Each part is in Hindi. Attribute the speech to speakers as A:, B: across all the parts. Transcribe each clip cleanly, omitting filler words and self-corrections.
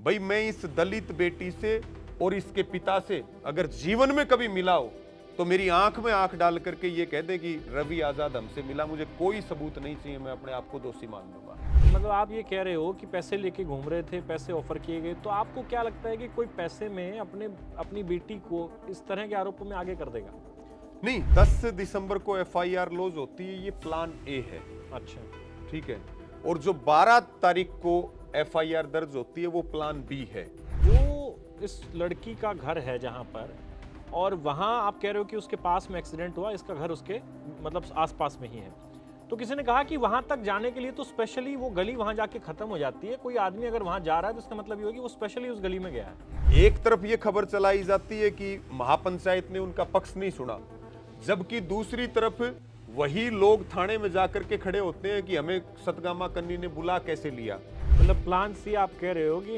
A: भाई मैं इस दलित बेटी से और इसके पिता से अगर जीवन में कभी मिला हो तो मेरी आंख में आंख डाल करके ये कह दे कि रवि आजाद हमसे मिला, मुझे कोई सबूत नहीं चाहिए, मैं अपने आप को दोषी मान लूंगा।
B: मतलब आप ये कह रहे हो कि पैसे लेके घूम रहे थे, पैसे ऑफर किए गए, तो आपको क्या लगता है कि कोई पैसे में अपनी बेटी को इस तरह के आरोपों में आगे कर देगा?
A: नहीं, 10 दिसंबर को एफआईआर लॉज होती है, ये प्लान ए है।
B: अच्छा,
A: ठीक है। और जो 12 तारीख को एफआईआर दर्ज होती है वो प्लान बी है।
B: जो इस लड़की का घर है जहां पर, और वहां आप कह रहे हो कि उसके पास में एक्सीडेंट हुआ, इसका घर उसके मतलब आसपास में ही है, तो किसी ने कहा कि वहां तक जाने के लिए तो स्पेशली वो गली वहां जाके खत्म हो जाती है। कोई आदमी अगर वहां जा रहा है तो इसका मतलब ये होगा कि वो स्पेशली उस गली में गया है।
A: एक तरफ ये खबर चलाई जाती है कि महापंचायत ने उनका पक्ष नहीं सुना, जबकि दूसरी तरफ वही लोग थाने में जाकर के खड़े होते हैं कि हमें सतगामा कन्नी ने बुला कैसे लिया।
B: मतलब प्लान सी आप कह रहे हो कि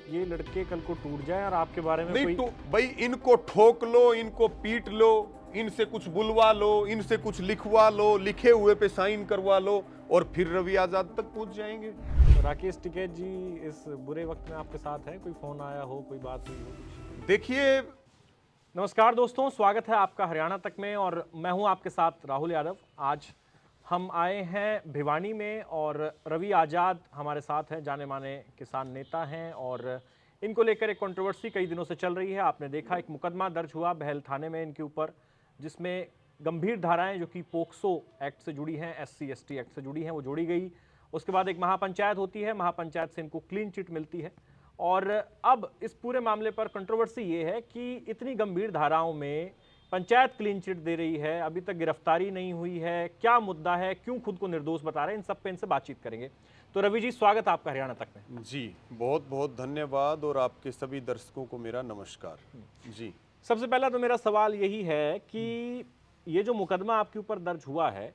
B: ये लड़के कल को टूट जाए और आपके बारे में
A: नहीं तो भाई इनको ठोक लो, इनको पीट लो, इनसे कुछ बुलवा लो, इनसे कुछ लिखवा लो, लिखे हुए पे साइन करवा लो और फिर रवि आजाद तक पहुंच जाएंगे।
B: तो राकेश टिकैत जी इस बुरे वक्त में आपके साथ है? कोई फोन आया हो, कोई बात हुई हो कुछ?
A: देखिए,
B: नमस्कार दोस्तों, स्वागत है आपका हरियाणा तक में और मैं हूं आपके साथ राहुल यादव। आज हम आए हैं भिवानी में और रवि आजाद हमारे साथ हैं, जाने माने किसान नेता हैं और इनको लेकर एक कंट्रोवर्सी कई दिनों से चल रही है। आपने देखा एक मुकदमा दर्ज हुआ बहल थाने में इनके ऊपर, जिसमें गंभीर धाराएं जो कि पोक्सो एक्ट से जुड़ी हैं, SC ST एक्ट से जुड़ी हैं, वो जोड़ी गई। उसके बाद एक महापंचायत होती है, महापंचायत से इनको क्लीन चिट मिलती है और अब इस पूरे मामले पर कंट्रोवर्सी ये है कि इतनी गंभीर धाराओं में पंचायत क्लीन चिट दे रही है, अभी तक गिरफ्तारी नहीं हुई है। क्या मुद्दा है, क्यों खुद को निर्दोष बता रहे हैं, इन सब पे इनसे बातचीत करेंगे। तो रवि जी, स्वागत है आपका हरियाणा तक में।
A: जी बहुत बहुत धन्यवाद और आपके सभी दर्शकों को मेरा नमस्कार। जी,
B: सबसे पहला तो मेरा सवाल यही है कि ये जो मुकदमा आपके ऊपर दर्ज हुआ है,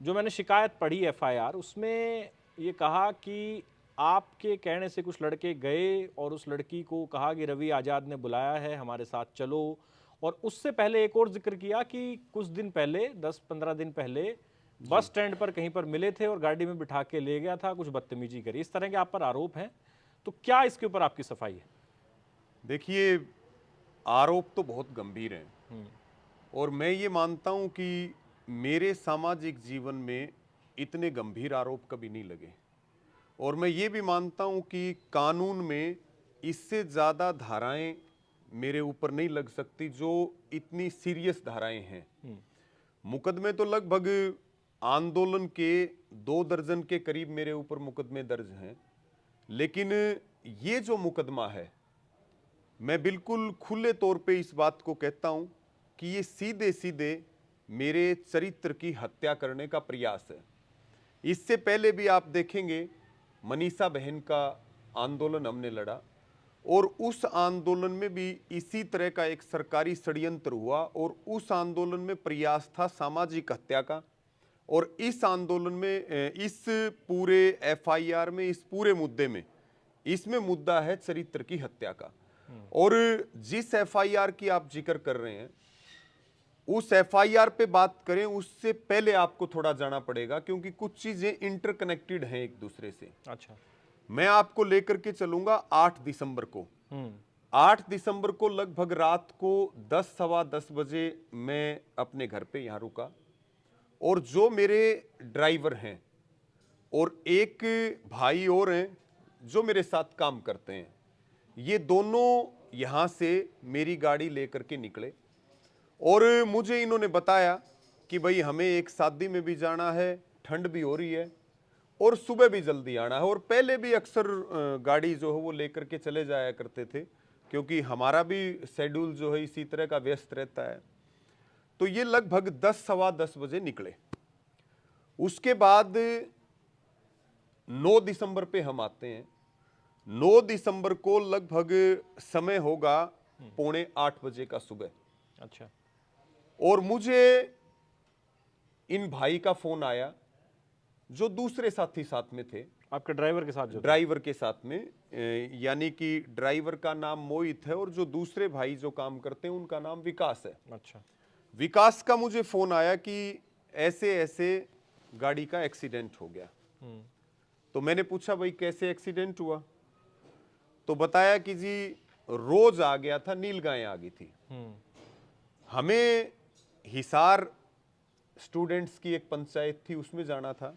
B: जो मैंने शिकायत पढ़ी FIR, उसमें ये कहा कि आपके कहने से कुछ लड़के गए और उस लड़की को कहा कि रवि आजाद ने बुलाया है, हमारे साथ चलो। और उससे पहले एक और जिक्र किया कि कुछ दिन पहले, 10-15 दिन पहले बस स्टैंड पर कहीं पर मिले थे और गाड़ी में बिठा के ले गया था, कुछ बदतमीजी करी। इस तरह के आप पर आरोप हैं, तो क्या इसके ऊपर आपकी सफाई है?
A: देखिए, आरोप तो बहुत गंभीर हैं और मैं ये मानता हूं कि मेरे सामाजिक जीवन में इतने गंभीर आरोप कभी नहीं लगे और मैं ये भी मानता हूं कि कानून में इससे ज़्यादा धाराएं मेरे ऊपर नहीं लग सकती जो इतनी सीरियस धाराएं हैं। मुकदमे तो लगभग आंदोलन के 2 दर्जन के करीब मेरे ऊपर मुकदमे दर्ज हैं, लेकिन ये जो मुकदमा है, मैं बिल्कुल खुले तौर पे इस बात को कहता हूं कि ये सीधे सीधे मेरे चरित्र की हत्या करने का प्रयास है। इससे पहले भी आप देखेंगे मनीषा बहन का आंदोलन हमने लड़ा और उस आंदोलन में भी इसी तरह का एक सरकारी षड्यंत्र हुआ और उस आंदोलन में प्रयास था सामाजिक हत्या का। और इस आंदोलन में, इस पूरे FIR में, इस पूरे मुद्दे में, इसमें मुद्दा है चरित्र की हत्या का। और जिस FIR की आप जिक्र कर रहे हैं, उस FIR पे बात करें उससे पहले आपको थोड़ा जाना पड़ेगा क्योंकि कुछ चीजें इंटरकनेक्टेड हैं एक दूसरे से।
B: अच्छा,
A: मैं आपको लेकर के चलूंगा 8 दिसंबर को। 8 दिसंबर को लगभग रात को 10-10:15 बजे मैं अपने घर पे यहाँ रुका और जो मेरे ड्राइवर हैं और एक भाई और हैं जो मेरे साथ काम करते हैं, ये दोनों यहाँ से मेरी गाड़ी लेकर के निकले और मुझे इन्होंने बताया कि भाई हमें एक शादी में भी जाना है, ठंड भी हो रही है और सुबह भी जल्दी आना है। और पहले भी अक्सर गाड़ी जो है वो लेकर के चले जाया करते थे क्योंकि हमारा भी शेड्यूल जो है इसी तरह का व्यस्त रहता है। तो ये लगभग 10-10:15 बजे निकले। उसके बाद 9 दिसंबर पे हम आते हैं। 9 दिसंबर को लगभग समय होगा 7:45 बजे का सुबह।
B: अच्छा,
A: और मुझे इन भाई का फोन आया जो दूसरे साथी साथ में थे,
B: आपके ड्राइवर के साथ जो
A: ड्राइवर के साथ में, यानी कि ड्राइवर का नाम मोहित है और जो दूसरे भाई जो काम करते हैं उनका नाम विकास है।
B: अच्छा,
A: विकास का मुझे फोन आया कि ऐसे ऐसे गाड़ी का एक्सीडेंट हो गया। तो मैंने पूछा भाई कैसे एक्सीडेंट हुआ? तो बताया कि जी रोज आ गया था, नीलगाय आ गई थी। हमें हिसार स्टूडेंट्स की एक पंचायत थी, उसमें जाना था।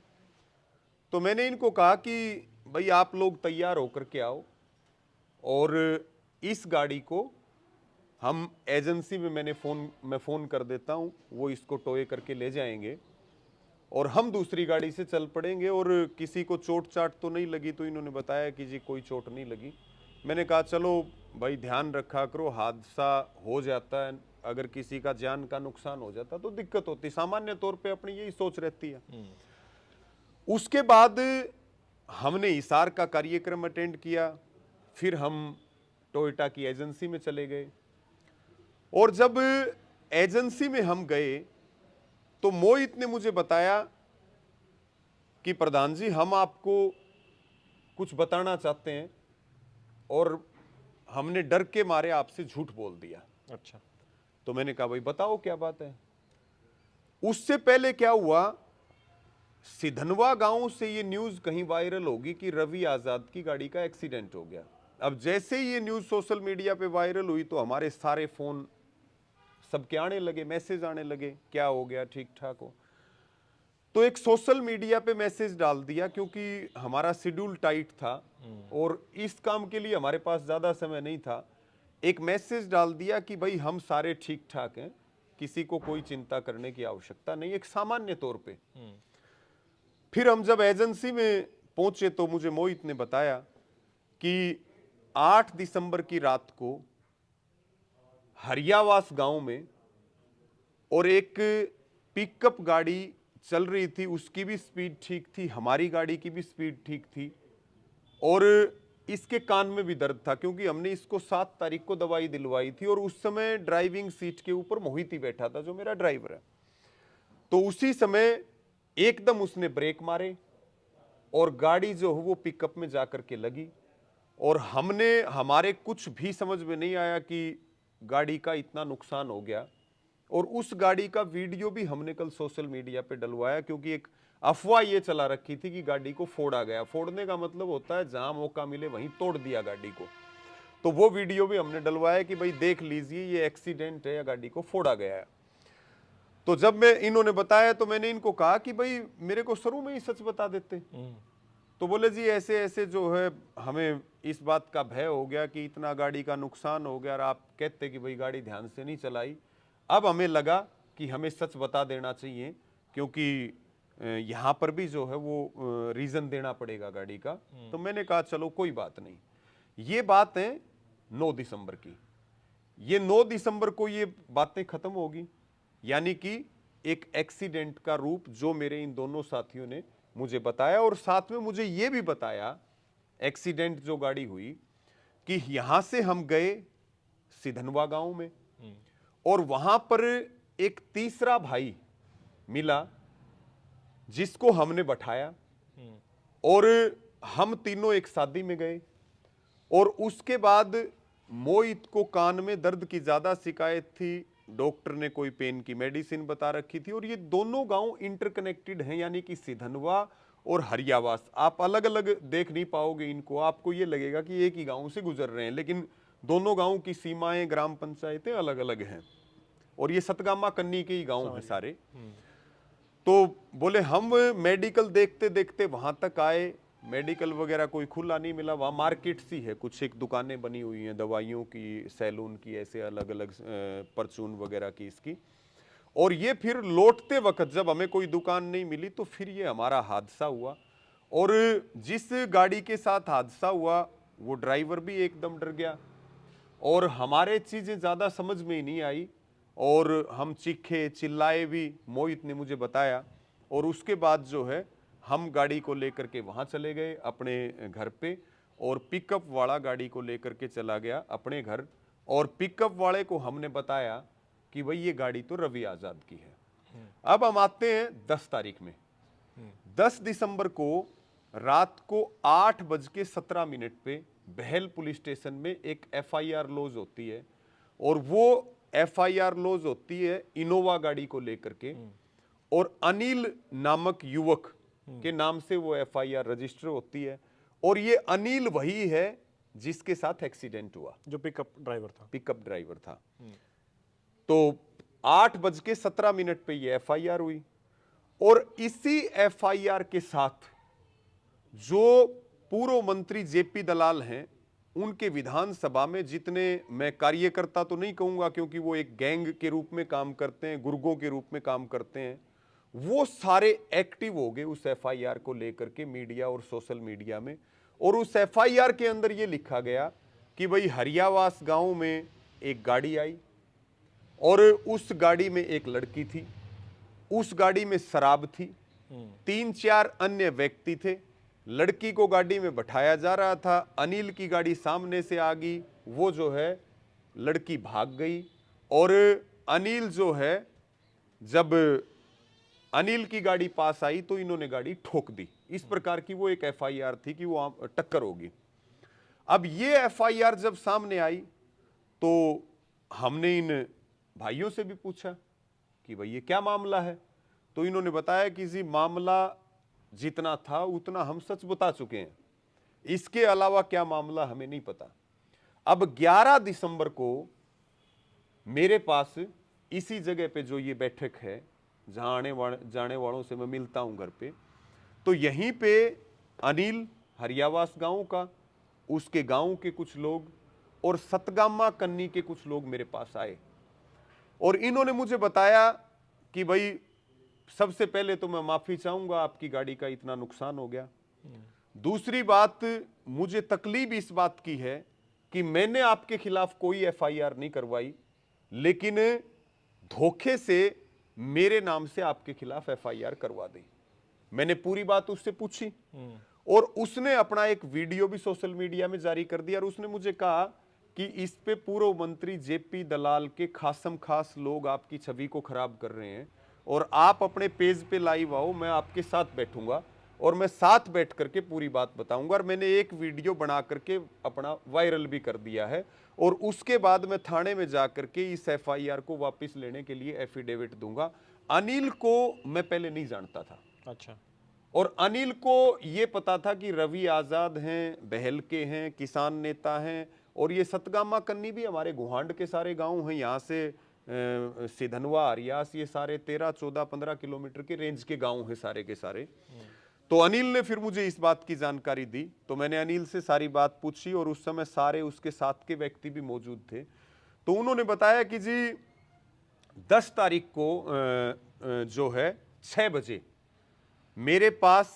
A: तो मैंने इनको कहा कि भाई आप लोग तैयार होकर के आओ और इस गाड़ी को हम एजेंसी में मैं फ़ोन कर देता हूँ, वो इसको टोए करके ले जाएंगे और हम दूसरी गाड़ी से चल पड़ेंगे। और किसी को चोट चाट तो नहीं लगी, तो इन्होंने बताया कि जी कोई चोट नहीं लगी। मैंने कहा चलो भाई ध्यान रखा करो, हादसा हो जाता है, अगर किसी का जान का नुकसान हो जाता तो दिक्कत होती, सामान्य तौर पे अपनी यही सोच रहती है। उसके बाद हमने हिसार का कार्यक्रम अटेंड किया, फिर हम टोयोटा की एजेंसी में चले गए। और जब एजेंसी में हम गए तो मोहित ने मुझे बताया कि प्रधान जी हम आपको कुछ बताना चाहते हैं और हमने डर के मारे आपसे झूठ बोल दिया।
B: अच्छा।
A: तो मैंने कहा भाई बताओ क्या बात है। उससे पहले क्या हुआ, सिधनवा गांव से ये न्यूज कहीं वायरल होगी कि रवि आजाद की गाड़ी का एक्सीडेंट हो गया। अब जैसे ही ये न्यूज सोशल मीडिया पे वायरल हुई तो हमारे सारे फोन सबके आने लगे, मैसेज आने लगे, क्या हो गया, ठीक ठाक हो। तो एक सोशल मीडिया पे मैसेज डाल दिया, क्योंकि हमारा शेड्यूल टाइट था और इस काम के लिए हमारे पास ज्यादा समय नहीं था। एक मैसेज डाल दिया कि भाई हम सारे ठीक ठाक हैं, किसी को कोई चिंता करने की आवश्यकता नहीं, एक सामान्य तौर पे। फिर हम जब एजेंसी में पहुंचे तो मुझे मोहित ने बताया कि 8 दिसंबर की रात को हरियावास गांव में और एक पिकअप गाड़ी चल रही थी, उसकी भी स्पीड ठीक थी, हमारी गाड़ी की भी स्पीड ठीक थी और इसके कान में भी दर्द था, क्योंकि हमने इसको 7 तारीख को दवाई दिलवाई थी और उस समय ड्राइविंग सीट के ऊपर मोहित ही बैठा था जो मेरा ड्राइवर है। तो उसी समय एकदम उसने ब्रेक मारे और गाड़ी जो है वो पिकअप में जाकर के लगी और हमारे कुछ भी समझ में नहीं आया कि गाड़ी का इतना नुकसान हो गया। और उस गाड़ी का वीडियो भी हमने कल सोशल मीडिया पे डलवाया, क्योंकि एक अफवाह ये चला रखी थी कि गाड़ी को फोड़ा गया। फोड़ने का मतलब होता है जहां मौका मिले वहीं तोड़ दिया गाड़ी को। तो वो वीडियो भी हमने डलवाया कि भाई देख लीजिए ये एक्सीडेंट है या गाड़ी को फोड़ा गया है। तो जब इन्होंने बताया तो मैंने इनको कहा कि भाई मेरे को शुरू में ही सच बता देते। तो बोले जी ऐसे ऐसे जो है हमें इस बात का भय हो गया कि इतना गाड़ी का नुकसान हो गया और आप कहते कि भाई गाड़ी ध्यान से नहीं चलाई। अब हमें लगा कि हमें सच बता देना चाहिए, क्योंकि यहाँ पर भी जो है वो रीजन देना पड़ेगा गाड़ी का। तो मैंने कहा चलो कोई बात नहीं। ये बात है 9 दिसंबर की। ये 9 दिसंबर को ये बातें खत्म होगी, यानी कि एक एक्सीडेंट का रूप जो मेरे इन दोनों साथियों ने मुझे बताया। और साथ में मुझे ये भी बताया एक्सीडेंट जो गाड़ी हुई कि यहां से हम गए सिधनवा गांव में और वहां पर एक तीसरा भाई मिला जिसको हमने बैठाया और हम तीनों एक शादी में गए। और उसके बाद मोहित को कान में दर्द की ज्यादा शिकायत थी, डॉक्टर ने कोई पेन की मेडिसिन बता रखी थी। और ये दोनों गांव इंटरकनेक्टेड हैं, यानी कि सिधनवा और हरियावास। आप अलग अलग देख नहीं पाओगे इनको, आपको ये लगेगा कि एक ही गांव से गुजर रहे हैं, लेकिन दोनों गांव की सीमाएं, ग्राम पंचायतें अलग अलग हैं। और ये सतगामा कन्नी के ही गांव हैं सारे। तो बोले हम मेडिकल देखते देखते वहां तक आए, मेडिकल वगैरह कोई खुला नहीं मिला। वहाँ मार्केट सी है, कुछ एक दुकानें बनी हुई हैं दवाइयों की, सैलून की, ऐसे अलग अलग परचून वगैरह की इसकी। और ये फिर लौटते वक्त जब हमें कोई दुकान नहीं मिली तो फिर ये हमारा हादसा हुआ। और जिस गाड़ी के साथ हादसा हुआ वो ड्राइवर भी एकदम डर गया और हमारे चीज़ें ज़्यादा समझ में ही नहीं आई और हम चीखे चिल्लाए भी, मोहित ने मुझे बताया। और उसके बाद जो है हम गाड़ी को लेकर के वहाँ चले गए अपने घर पे और पिकअप वाला गाड़ी को लेकर के चला गया अपने घर। और पिकअप वाले को हमने बताया कि भाई ये गाड़ी तो रवि आजाद की है। अब हम आते हैं 10 तारीख में। 10 दिसंबर को रात को 8:17 पे बहल पुलिस स्टेशन में एक FIR लॉज होती है और वो FIR लॉज होती है इनोवा गाड़ी को लेकर के। और अनिल नामक युवक के नाम से वो FIR रजिस्टर होती है। और ये अनिल वही है जिसके साथ एक्सीडेंट हुआ,
B: जो पिकअप ड्राइवर था।
A: तो 8:17 पे ये एफआईआर हुई और इसी एफआईआर के साथ जो पूर्व मंत्री जेपी दलाल हैं, उनके विधानसभा में जितने, मैं कार्यकर्ता तो नहीं कहूंगा क्योंकि वो एक गैंग के रूप में काम करते हैं, गुर्गों के रूप में काम करते हैं, वो सारे एक्टिव हो गए उस एफआईआर को लेकर के मीडिया और सोशल मीडिया में। और उस एफआईआर के अंदर ये लिखा गया कि भाई हरियावास गांव में एक गाड़ी आई और उस गाड़ी में एक लड़की थी, उस गाड़ी में शराब थी, 3-4 अन्य व्यक्ति थे। लड़की को गाड़ी में बैठाया जा रहा था, अनिल की गाड़ी सामने से आ गई, वो जो है लड़की भाग गई और अनिल जो है, जब अनिल की गाड़ी पास आई तो इन्होंने गाड़ी ठोक दी। इस प्रकार की वो एक एफआईआर थी कि वो टक्कर होगी। अब ये एफआईआर जब सामने आई तो हमने इन भाइयों से भी पूछा कि भाई ये क्या मामला है, तो इन्होंने बताया कि जी मामला जितना था उतना हम सच बता चुके हैं, इसके अलावा क्या मामला हमें नहीं पता। अब 11 दिसंबर को मेरे पास इसी जगह पे जो ये बैठक है, जहां आने जाने वालों से मैं मिलता हूं घर पे, तो यहीं पे अनिल हरियावास गांव का, उसके गांव के कुछ लोग और सतगामा कन्नी के कुछ लोग मेरे पास आए और इन्होंने मुझे बताया कि भाई सबसे पहले तो मैं माफी चाहूंगा, आपकी गाड़ी का इतना नुकसान हो गया। दूसरी बात, मुझे तकलीफ इस बात की है कि मैंने आपके खिलाफ कोई एफआईआर नहीं करवाई, लेकिन धोखे से मेरे नाम से आपके खिलाफ एफआईआर करवा दी। मैंने पूरी बात उससे पूछी और उसने अपना एक वीडियो भी सोशल मीडिया में जारी कर दिया और उसने मुझे कहा कि इस पे पूर्व मंत्री जेपी दलाल के खासम खास लोग आपकी छवि को खराब कर रहे हैं और आप अपने पेज पे लाइव आओ, मैं आपके साथ बैठूंगा और मैं साथ बैठ करके पूरी बात बताऊंगा। और मैंने एक वीडियो बना करके अपना वायरल भी कर दिया है और उसके बाद मैं थाने में जा करके इस एफआईआर को वापस लेने के लिए एफिडेविट दूंगा। अनिल को मैं पहले नहीं जानता था।
B: अच्छा।
A: और अनिल को ये पता था कि रवि आजाद हैं, बहल के हैं, किसान नेता हैं और ये सतगामा कन्नी भी हमारे गुहांड के सारे गांव हैं, यहाँ से सिधनवा, हरियास, ये सारे 13, 14, 15 किलोमीटर के रेंज के गांव हैं सारे के सारे। तो अनिल ने फिर मुझे इस बात की जानकारी दी, तो मैंने अनिल से सारी बात पूछी और उस समय सारे उसके साथ के व्यक्ति भी मौजूद थे। तो उन्होंने बताया कि जी 10 तारीख को जो है 6 बजे मेरे पास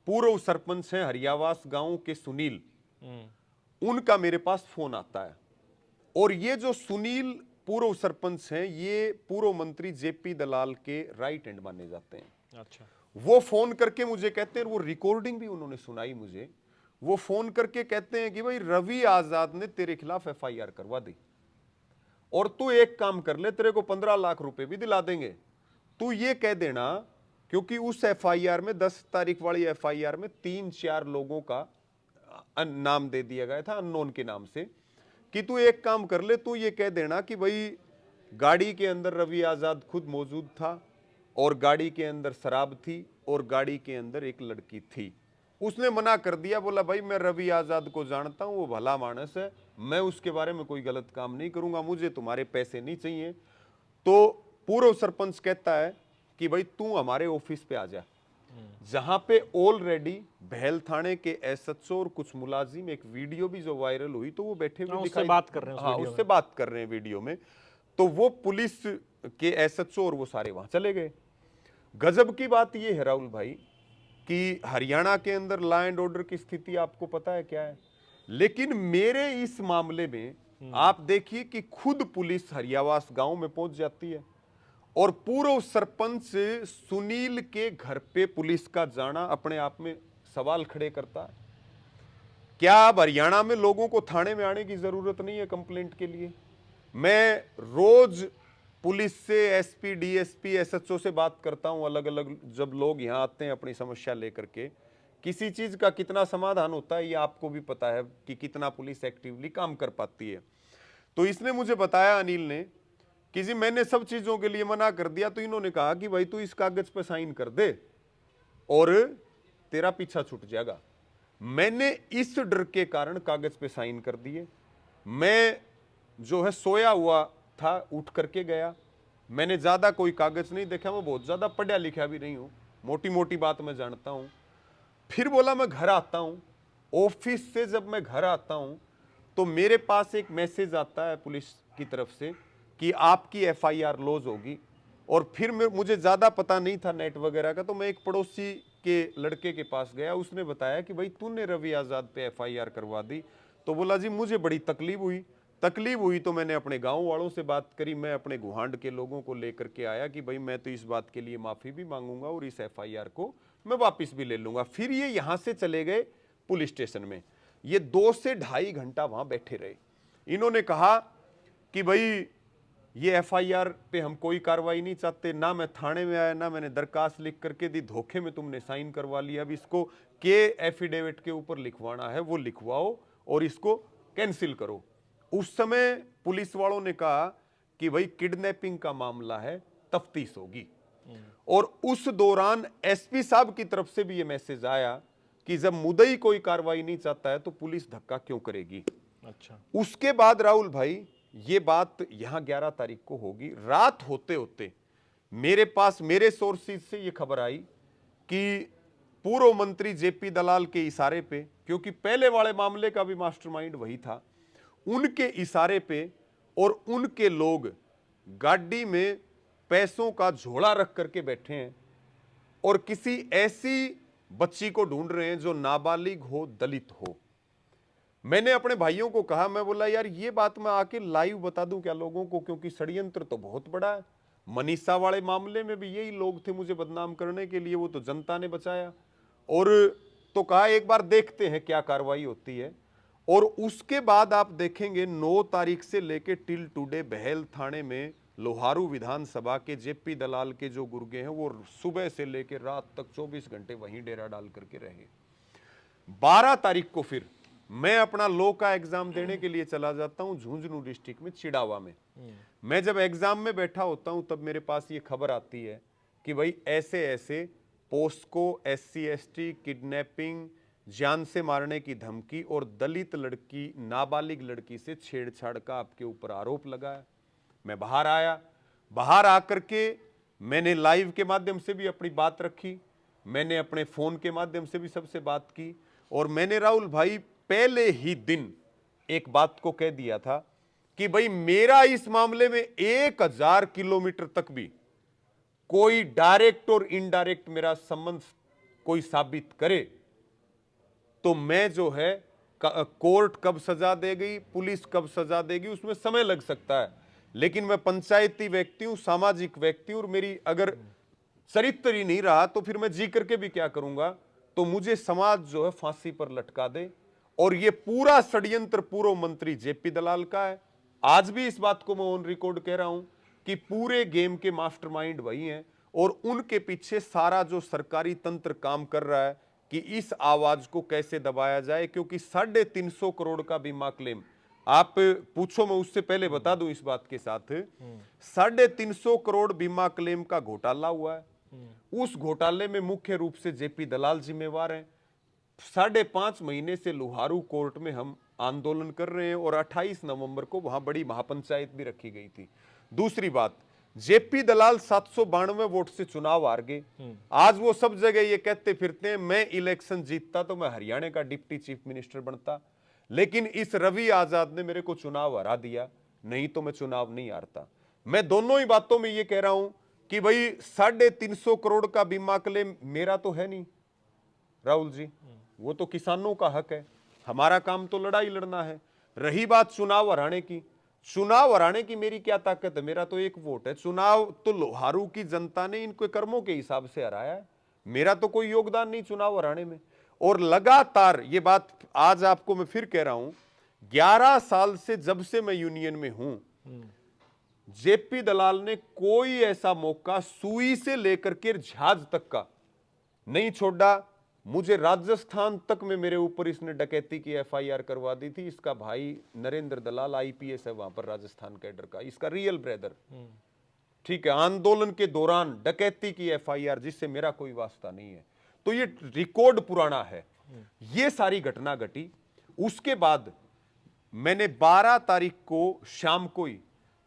A: पूर्व सरपंच हैं हरियावास गांव के सुनील, उनका मेरे पास फोन आता है और ये जो सुनील पूर्व सरपंच हैं, ये पूर्व मंत्री जेपी दलाल के राइट हैंड माने जाते हैं।
B: अच्छा।
A: वो फोन करके मुझे कहते हैं, वो रिकॉर्डिंग भी उन्होंने सुनाई मुझे, वो फोन करके कहते हैं कि भाई रवि आजाद ने तेरे खिलाफ एफआईआर करवा दी और तू एक काम कर ले, तेरे को 15 लाख रुपए भी दिला देंगे। तू ये कह देना, क्योंकि उस एफआईआर में 10 तारीख वाली एफआईआर में 3-4 लोगों का नाम दे दिया गया था अननोन के नाम से, कि तू एक काम कर ले, तू ये कह देना कि भाई गाड़ी के अंदर रवि आजाद खुद मौजूद था और गाड़ी के अंदर शराब थी और गाड़ी के अंदर एक लड़की थी। उसने मना कर दिया, बोला भाई मैं रवि आजाद को जानता हूं, वो भला मानस है, मैं उसके बारे में कोई गलत काम नहीं करूंगा, मुझे तुम्हारे पैसे नहीं चाहिए। तो पूर्व सरपंच कहता है कि भाई तू हमारे ऑफिस पे आ जा, जहां पे ऑलरेडी बहल थाने के एसएचओ और कुछ मुलाजिम, एक वीडियो भी जो वायरल हुई तो वो बैठे हुए दिखाई,
B: बात कर रहे हैं,
A: हाँ उससे बात कर रहे हैं वीडियो में। तो वो पुलिस के एसएचओ और वो सारे वहां चले गए। गजब की बात ये है राहुल भाई कि हरियाणा के अंदर लॉ एंड ऑर्डर की स्थिति आपको पता है क्या है, लेकिन मेरे इस मामले में आप देखिए कि खुद पुलिस हरियावास गांव में पहुंच जाती है और पूर्व सरपंच सुनील के घर पे पुलिस का जाना अपने आप में सवाल खड़े करता है। क्या अब हरियाणा में लोगों को थाने में आने की जरूरत नहीं है कंप्लेंट के लिए? मैं रोज पुलिस से, एसपी, डीएसपी, एसएचओ से बात करता हूं, अलग अलग जब लोग यहां आते हैं अपनी समस्या लेकर के, किसी चीज का कितना समाधान होता है ये आपको भी पता है कि कितना पुलिस एक्टिवली काम कर पाती है। तो इसने मुझे बताया, अनिल ने, कि जी मैंने सब चीजों के लिए मना कर दिया, तो इन्होंने कहा कि भाई तू इस कागज पे साइन कर दे और तेरा पीछा छूट जाएगा। मैंने इस डर के कारण कागज पे साइन कर दिए। मैं जो है सोया हुआ था, उठ करके गया। मैंने ज्यादा कोई कागज नहीं देखा, मैं बहुत ज्यादा पढ़ा लिखा भी नहीं हूं, मोटी मोटी बात मैं जानता हूं। फिर बोला मैं घर आता हूं। ऑफिस से जब मैं घर आता हूं तो मेरे पास एक मैसेज आता है पुलिस की तरफ से कि आपकी एफआईआर लॉज होगी। और फिर मुझे ज्यादा पता नहीं था नेट वगैरह का, तो मैं एक पड़ोसी के लड़के के पास गया। उसने बताया कि भाई तूने रवि आजाद पे एफआईआर करवा दी। तो बोला जी मुझे बड़ी तकलीफ हुई तो मैंने अपने गांव वालों से बात करी। मैं अपने गुहांड के लोगों को लेकर के आया कि भाई मैं तो इस बात के लिए माफी भी मांगूंगा और इस एफआईआर को मैं वापस भी ले लूंगा। फिर ये यहां से चले गए पुलिस स्टेशन में। ये 2 से ढाई घंटा वहां बैठे रहे। इन्होंने कहा कि भाई ये एफआईआर पे हम कोई कार्रवाई नहीं चाहते, ना मैं थाने में आया, ना मैंने दरखास्त लिख करके दी, धोखे में तुमने साइन करवा लिया। अब इसको के एफिडेविट के ऊपर लिखवाना है वो लिखवाओ और इसको कैंसिल करो। उस समय पुलिस वालों ने कहा कि भाई किडनैपिंग का मामला है, तफ्तीश होगी। और उस दौरान एसपी साहब की तरफ से भी ये मैसेज आया कि जब मुद्दई कोई कार्रवाई नहीं चाहता है तो पुलिस धक्का क्यों करेगी।
B: अच्छा।
A: उसके बाद राहुल भाई ये बात यहां 11 तारीख को होगी। रात होते होते मेरे पास मेरे सोर्सेज से ये खबर आई कि पूर्व मंत्री जेपी दलाल के इशारे पे, क्योंकि पहले वाले मामले का भी मास्टरमाइंड वही था, उनके इशारे पे और उनके लोग गाड़ी में पैसों का झोला रख करके बैठे हैं और किसी ऐसी बच्ची को ढूंढ रहे हैं जो नाबालिग हो, दलित हो। मैंने अपने भाइयों को कहा, मैं बोला यार ये बात मैं आके लाइव बता दूं क्या लोगों को, क्योंकि षड्यंत्र तो बहुत बड़ा है। मनीषा वाले मामले में भी यही लोग थे मुझे बदनाम करने के लिए, वो तो जनता ने बचाया। और तो कहा एक बार देखते हैं क्या कार्रवाई होती है। और उसके बाद आप देखेंगे 9 तारीख से लेके टिल टुडे बहल थाने में लोहारू विधानसभा के जेपी दलाल के जो गुर्गे हैं वो सुबह से लेकर रात तक 24 घंटे वहीं डेरा डाल करके रहे। 12 तारीख को फिर मैं अपना लॉ का एग्जाम देने के लिए चला जाता हूं झुंझुनू डिस्ट्रिक्ट में चिड़ावा में। मैं जब एग्जाम में बैठा होता हूं तब मेरे पास ये खबर आती है कि भाई ऐसे ऐसे पोस्को, SC/ST, किडनैपिंग, जान से मारने की धमकी और दलित लड़की, नाबालिग लड़की से छेड़छाड़ का आपके ऊपर आरोप लगा है। मैं बाहर आया, बाहर आकर के मैंने लाइव के माध्यम से भी अपनी बात रखी, मैंने अपने फोन के माध्यम से भी सबसे बात की। और मैंने राहुल भाई पहले ही दिन एक बात को कह दिया था कि भाई मेरा इस मामले में 1000 किलोमीटर तक भी कोई डायरेक्ट और इनडायरेक्ट मेरा संबंध कोई साबित करे तो मैं जो है कोर्ट कब सजा देगी, पुलिस कब सजा देगी, उसमें समय लग सकता है, लेकिन मैं पंचायती व्यक्ति हूं, सामाजिक व्यक्ति हूं, और मेरी अगर चरित्र ही नहीं रहा तो फिर मैं जी करके भी क्या करूंगा। तो मुझे समाज जो है फांसी पर लटका दे। और ये पूरा षड्यंत्र पूर्व मंत्री जेपी दलाल का है। आज भी इस बात को मैं ऑन रिकॉर्ड कह रहा हूं कि पूरे गेम के मास्टरमाइंड वही हैं और उनके पीछे सारा जो सरकारी तंत्र काम कर रहा है कि इस आवाज को कैसे दबाया जाए। क्योंकि 350 करोड़ का बीमा क्लेम, आप पूछो मैं उससे पहले बता दूं इस बात के साथ, 350 करोड़ बीमा क्लेम का घोटाला हुआ है। उस घोटाले में मुख्य रूप से जेपी दलाल जिम्मेवार हैं। 5.5 महीने से लोहारू कोर्ट में हम आंदोलन कर रहे हैं और 28 नवंबर को वहां बड़ी महापंचायत भी रखी गई थी। दूसरी बात, जेपी दलाल 792 वोट से चुनाव हार गए। आज वो सब जगह ये कहते फिरते हैं मैं इलेक्शन जीतता तो मैं हरियाणा का डिप्टी चीफ मिनिस्टर बनता, लेकिन इस रवि आजाद ने मेरे को चुनाव हरा दिया, नहीं तो मैं चुनाव नहीं हारता। मैं दोनों ही बातों में ये कह रहा हूं कि भाई 350 करोड़ का बीमा क्लेम मेरा तो है नहीं राहुल जी, वो तो किसानों का हक है, हमारा काम तो लड़ाई लड़ना है। रही बात चुनाव हराने की, चुनाव हराने की मेरी क्या ताकत है, मेरा तो एक वोट है। चुनाव तो लोहारू की जनता ने इनके कर्मों के हिसाब से हराया है, मेरा तो कोई योगदान नहीं चुनाव हराने में। और लगातार ये बात आज आपको मैं फिर कह रहा हूं, 11 साल से जब से मैं यूनियन में हूं, जेपी दलाल ने कोई ऐसा मौका सुई से लेकर के झाज तक का नहीं छोड़ा। मुझे राजस्थान तक में मेरे ऊपर इसने डकैती की एफआईआर करवा दी थी। इसका भाई नरेंद्र दलाल आईपीएस है वहां पर राजस्थान कैडर का, इसका रियल ब्रदर, ठीक है। आंदोलन के दौरान डकैती की एफआईआर जिससे मेरा कोई वास्ता नहीं है। तो ये रिकॉर्ड पुराना है ये सारी घटना घटी। उसके बाद मैंने 12 तारीख को शाम को ही,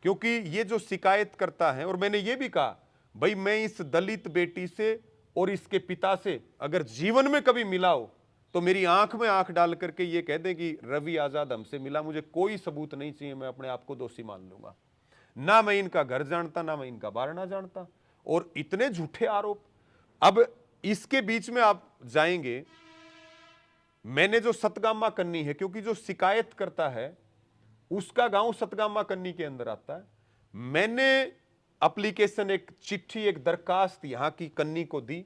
A: क्योंकि ये जो शिकायत करता है, और मैंने ये भी कहा भाई मैं इस दलित बेटी से और इसके पिता से अगर जीवन में कभी मिला हो तो मेरी आंख में आंख डाल करके ये कह दें कि रवि आजाद हमसे मिला, मुझे कोई सबूत नहीं चाहिए, मैं अपने आप को दोषी मान लूंगा। ना मैं इनका घर जानता, ना मैं इनका बारना जानता, और इतने झूठे आरोप। अब इसके बीच में आप जाएंगे, मैंने जो सतगामा कन्नी है, क्योंकि जो शिकायत करता है उसका गांव सतगामा कन्नी के अंदर आता है, मैंने एप्लीकेशन, एक चिट्ठी, एक दरखास्त यहां की कन्नी को दी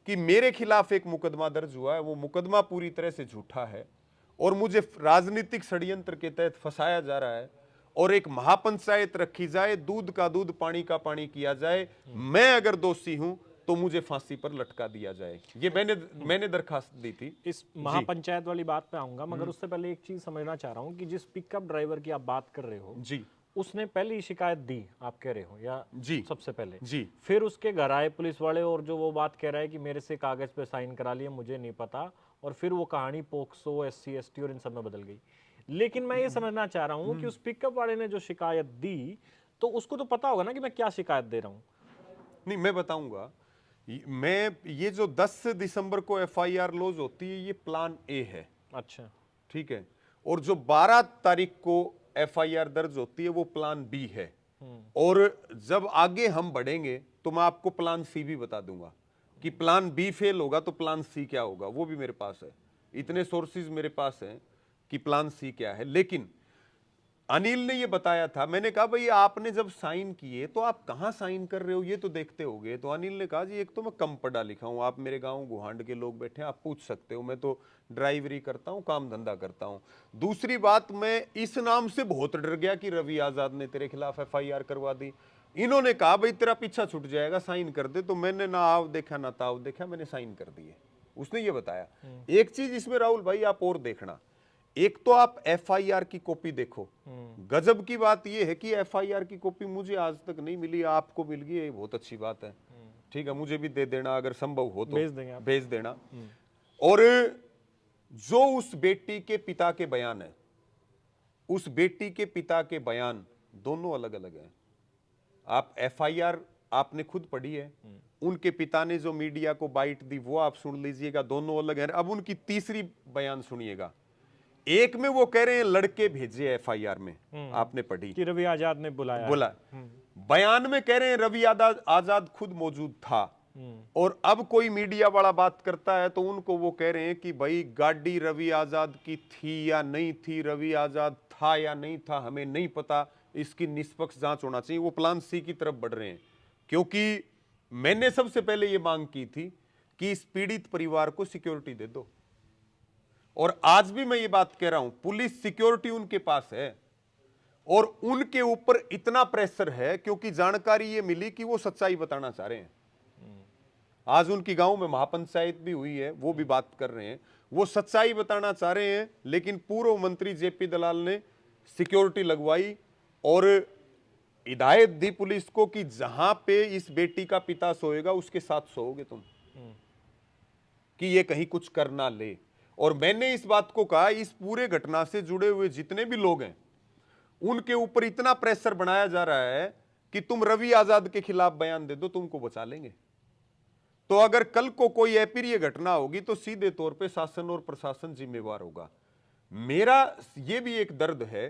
A: कि मेरे खिलाफ एक मुकदमा दर्ज हुआ है, वो मुकदमा पूरी तरह से झूठा है और मुझे राजनीतिक षड्यंत्र के तहत फंसाया जा रहा है, और एक महापंचायत रखी जाए, दूध का दूध पानी का पानी किया जाए, मैं अगर दोषी हूं तो मुझे फांसी पर लटका दिया जाए। ये मैंने दरखास्त दी थी।
B: इस महापंचायत वाली बात पे आऊंगा, मगर उससे पहले एक चीज समझना चाह रहा हूँ कि जिस पिकअप ड्राइवर की आप बात कर रहे हो
A: जी,
B: उसने पहली शिकायत दी, आप कह रहे हो, या
A: जी
B: सबसे पहले?
A: जी,
B: फिर उसके घर आए पुलिस वाले और जो वो बात कह रहा है कि मेरे से कागज पे साइन करा लिए, मुझे नहीं पता, और फिर वो कहानी पोक्सो, SC ST और इन सब में बदल गई। लेकिन मैं ये समझना चाह रहा हूँ कि उस पिकअप वाले ने जो शिकायत दी तो उसको तो पता होगा ना कि मैं क्या शिकायत दे रहा हूँ।
A: नहीं, मैं बताऊंगा। मैं ये जो 10 दिसंबर को FIR लॉज होती है, ये प्लान ए है।
B: अच्छा,
A: ठीक है। और जो 12 तारीख को FIR दर्ज होती है वो प्लान बी है। और जब आगे हम बढ़ेंगे तो मैं आपको प्लान सी भी बता दूंगा कि प्लान बी फेल होगा तो प्लान सी क्या होगा, वो भी मेरे पास है। इतने सोर्सेज मेरे पास हैं कि प्लान सी क्या है। लेकिन अनिल ने ये बताया था, मैंने कहा भाई आपने जब साइन किए तो आप कहाँ साइन कर रहे हो, ये तो देखते होगे। तो अनिल ने कहा जी एक तो मैं कम पढ़ा लिखा हूँ, आप मेरे गांव गुहांड के लोग बैठे हैं, आप पूछ सकते हो, मैं तो ड्राइवरी करता हूँ, काम धंधा करता हूँ। दूसरी बात, मैं इस नाम से बहुत डर गया कि रवि आजाद ने तेरे खिलाफ FIR करवा दी। इन्होंने कहा भाई तेरा पीछा छूट जाएगा, साइन कर दे। तो मैंने ना आव देखा ना ताव देखा, मैंने साइन कर दिए। उसने ये बताया। एक चीज इसमें राहुल भाई आप और देखना, एक तो आप FIR की कॉपी देखो। गजब की बात यह है कि FIR की कॉपी मुझे आज तक नहीं मिली, आपको मिल गई, ये बहुत अच्छी बात है। ठीक है, मुझे भी दे देना, अगर संभव हो तो
B: भेज देंगे आप।
A: भेज देना। और जो उस बेटी के पिता के बयान है, उस बेटी के पिता के बयान दोनों अलग अलग हैं। आप FIR आपने खुद पढ़ी है, उनके पिता ने जो मीडिया को बाइट दी वो आप सुन लीजिएगा, दोनों अलग हैं। अब उनकी तीसरी बयान सुनिएगा। एक में वो कह रहे हैं लड़के भेजे FIR में, आपने पढ़ी
B: कि रवि आजाद ने बुलाया।
A: बोला। बयान में कह रहे हैं रवि आजाद खुद मौजूद था। और अब कोई मीडिया वाला बात करता है तो उनको वो कह रहे हैं कि भाई गाड़ी रवि आजाद की थी या नहीं थी, रवि आजाद था या नहीं था, हमें नहीं पता, इसकी निष्पक्ष जांच होना चाहिए। वो प्लान सी की तरफ बढ़ रहे हैं, क्योंकि मैंने सबसे पहले ये मांग की थी कि इस पीड़ित परिवार को सिक्योरिटी दे दो। और आज भी मैं ये बात कह रहा हूं, पुलिस सिक्योरिटी उनके पास है और उनके ऊपर इतना प्रेशर है क्योंकि जानकारी ये मिली कि वो सच्चाई बताना चाह रहे हैं। आज उनकी गांव में महापंचायत भी हुई है, वो भी बात कर रहे हैं, वो सच्चाई बताना चाह रहे हैं। लेकिन पूर्व मंत्री JP दलाल ने सिक्योरिटी लगवाई और हिदायत दी पुलिस को कि जहां पे इस बेटी का पिता सोएगा उसके साथ सोओगे तुम, कि ये कहीं कुछ कर ना ले। और मैंने इस बात को कहा, इस पूरे घटना से जुड़े हुए जितने भी लोग हैं उनके ऊपर इतना प्रेशर बनाया जा रहा है कि तुम रवि आजाद के खिलाफ बयान दे दो, तुमको बचा लेंगे। तो अगर कल को कोई अप्रिय घटना होगी तो सीधे तौर पे शासन और प्रशासन जिम्मेवार होगा। मेरा ये भी एक दर्द है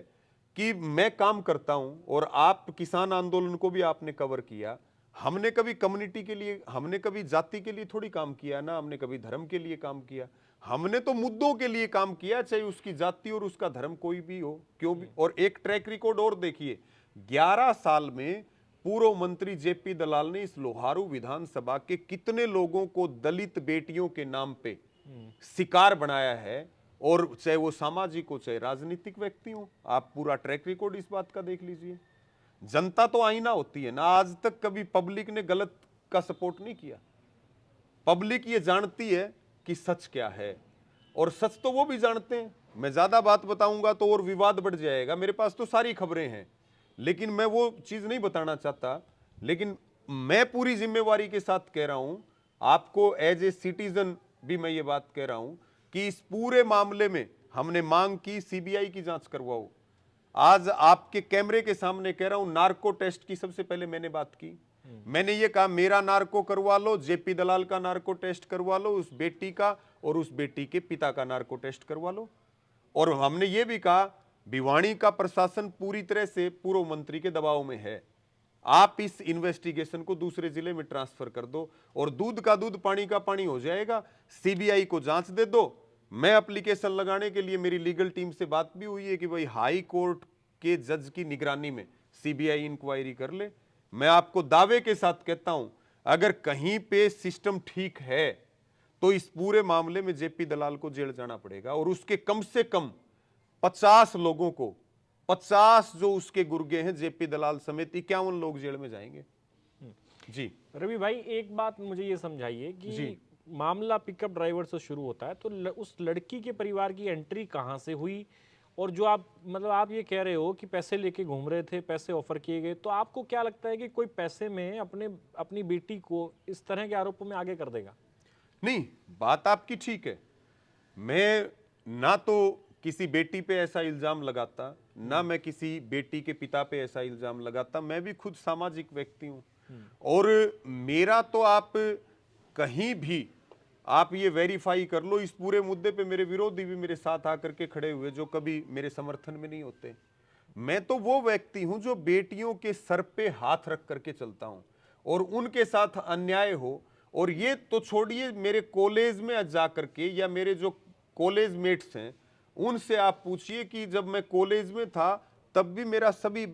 A: कि मैं काम करता हूं और आप किसान आंदोलन को भी आपने कवर किया, हमने कभी कम्युनिटी के लिए, हमने कभी जाति के लिए थोड़ी काम किया ना, हमने कभी धर्म के लिए काम किया, हमने तो मुद्दों के लिए काम किया, चाहे उसकी जाति और उसका धर्म कोई भी हो, क्यों भी। और एक ट्रैक रिकॉर्ड और देखिए, 11 साल में पूर्व मंत्री JP दलाल ने इस लोहारू विधानसभा के कितने लोगों को दलित बेटियों के नाम पे शिकार बनाया है, और चाहे वो सामाजिक हो चाहे राजनीतिक व्यक्ति हो। आप पूरा ट्रैक रिकॉर्ड इस बात का देख लीजिए। जनता तो आईना होती है ना, आज तक कभी पब्लिक ने गलत का सपोर्ट नहीं किया। पब्लिक ये जानती है कि सच क्या है, और सच तो वो भी जानते हैं। मैं ज्यादा बात बताऊंगा तो और विवाद बढ़ जाएगा, मेरे पास तो सारी खबरें हैं, लेकिन मैं वो चीज नहीं बताना चाहता। लेकिन मैं पूरी जिम्मेवारी के साथ कह रहा हूं आपको, एज ए सिटीजन भी मैं ये बात कह रहा हूं कि इस पूरे मामले में हमने मांग की सीबीआई की जांच करवाओ। आज आपके कैमरे के सामने कह रहा हूं, नार्को टेस्ट की सबसे पहले मैंने बात की। मैंने ये कहा मेरा नार्को करवा लो, जेपी दलाल का नार्को टेस्ट करवा लो, उस बेटी का और उस बेटी के पिता का नार्को टेस्ट करवा लो। और हमने ये भी कहा भिवानी का प्रशासन पूरी तरह से पूर्व मंत्री के दबाव में है, आप इस इन्वेस्टिगेशन को दूसरे जिले में ट्रांसफर कर दो और दूध का दूध पानी का पानी हो जाएगा। सीबीआई को जांच दे दो। मैं एप्लीकेशन लगाने के लिए मेरी लीगल टीम से बात भी हुई है कि भाई हाई कोर्ट के जज की निगरानी में सीबीआई इंक्वायरी कर ले। मैं आपको दावे के साथ कहता हूं, अगर कहीं पे सिस्टम ठीक है तो इस पूरे मामले में जेपी दलाल को जेल जाना पड़ेगा और उसके कम से कम 50 लोगों को, 50 जो उसके गुर्गे हैं जेपी दलाल समेत 51 लोग जेल में जाएंगे। जी
B: रवि भाई, एक बात मुझे ये समझाइए कि मामला पिकअप ड्राइवर से शुरू होता है तो उस लड़की के परिवार की एंट्री कहाँ से हुई, और जो आप मतलब आप ये कह रहे हो कि पैसे लेके घूम रहे थे, पैसे ऑफर किए गए, तो आपको क्या लगता है कि कोई पैसे में अपनी बेटी को इस तरह के आरोपों में आगे कर देगा?
A: नहीं, बात आपकी ठीक है। मैं ना तो किसी बेटी पे ऐसा इल्जाम लगाता, ना मैं किसी बेटी के पिता पे ऐसा इल्जाम लगाता। मैं भी खुद सामाजिक व्यक्ति हूं और मेरा तो आप कहीं भी आप ये वेरीफाई कर लो, इस पूरे मुद्दे पे मेरे विरोधी भी मेरे साथ आकर के खड़े हुए जो कभी मेरे समर्थन में नहीं होते। मैं तो वो व्यक्ति हूं जो बेटियों के सर पे हाथ रख करके चलता हूं और उनके साथ अन्याय हो, और ये तो छोड़िए मेरे कॉलेज में जा करके या मेरे जो कॉलेज मेट्स हैं उनसे आप पूछिए कि जब मैं कॉलेज में था तब भी मेरा सभी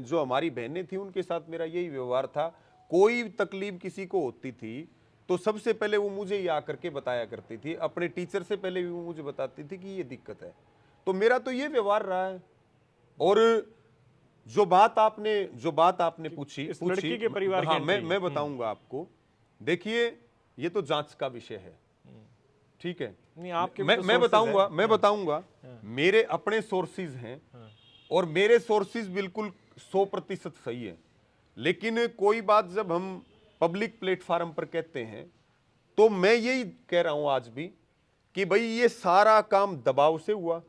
A: जो हमारी बहनें थी उनके साथ मेरा यही व्यवहार था। कोई तकलीफ किसी को होती थी तो सबसे पहले वो मुझे ही आकर के बताया करती थी, अपने टीचर से पहले भी वो मुझे बताती थी कि ये दिक्कत है। तो मेरा तो ये व्यवहार रहा है। और जो बात आपने पूछी
B: लड़की के परिवार
A: हाँ,
B: की
A: मैं बताऊंगा आपको। देखिए ये तो जांच का विषय है, ठीक है।
B: नहीं, आपके
A: मैं बताऊंगा मेरे अपने सोर्सेज हैं और मेरे सोर्सेज बिल्कुल 100% सही है। लेकिन कोई बात जब हम पब्लिक प्लेटफार्म पर कहते हैं तो मैं यही कह रहा हूं आज भी कि भाई ये सारा काम दबाव से हुआ,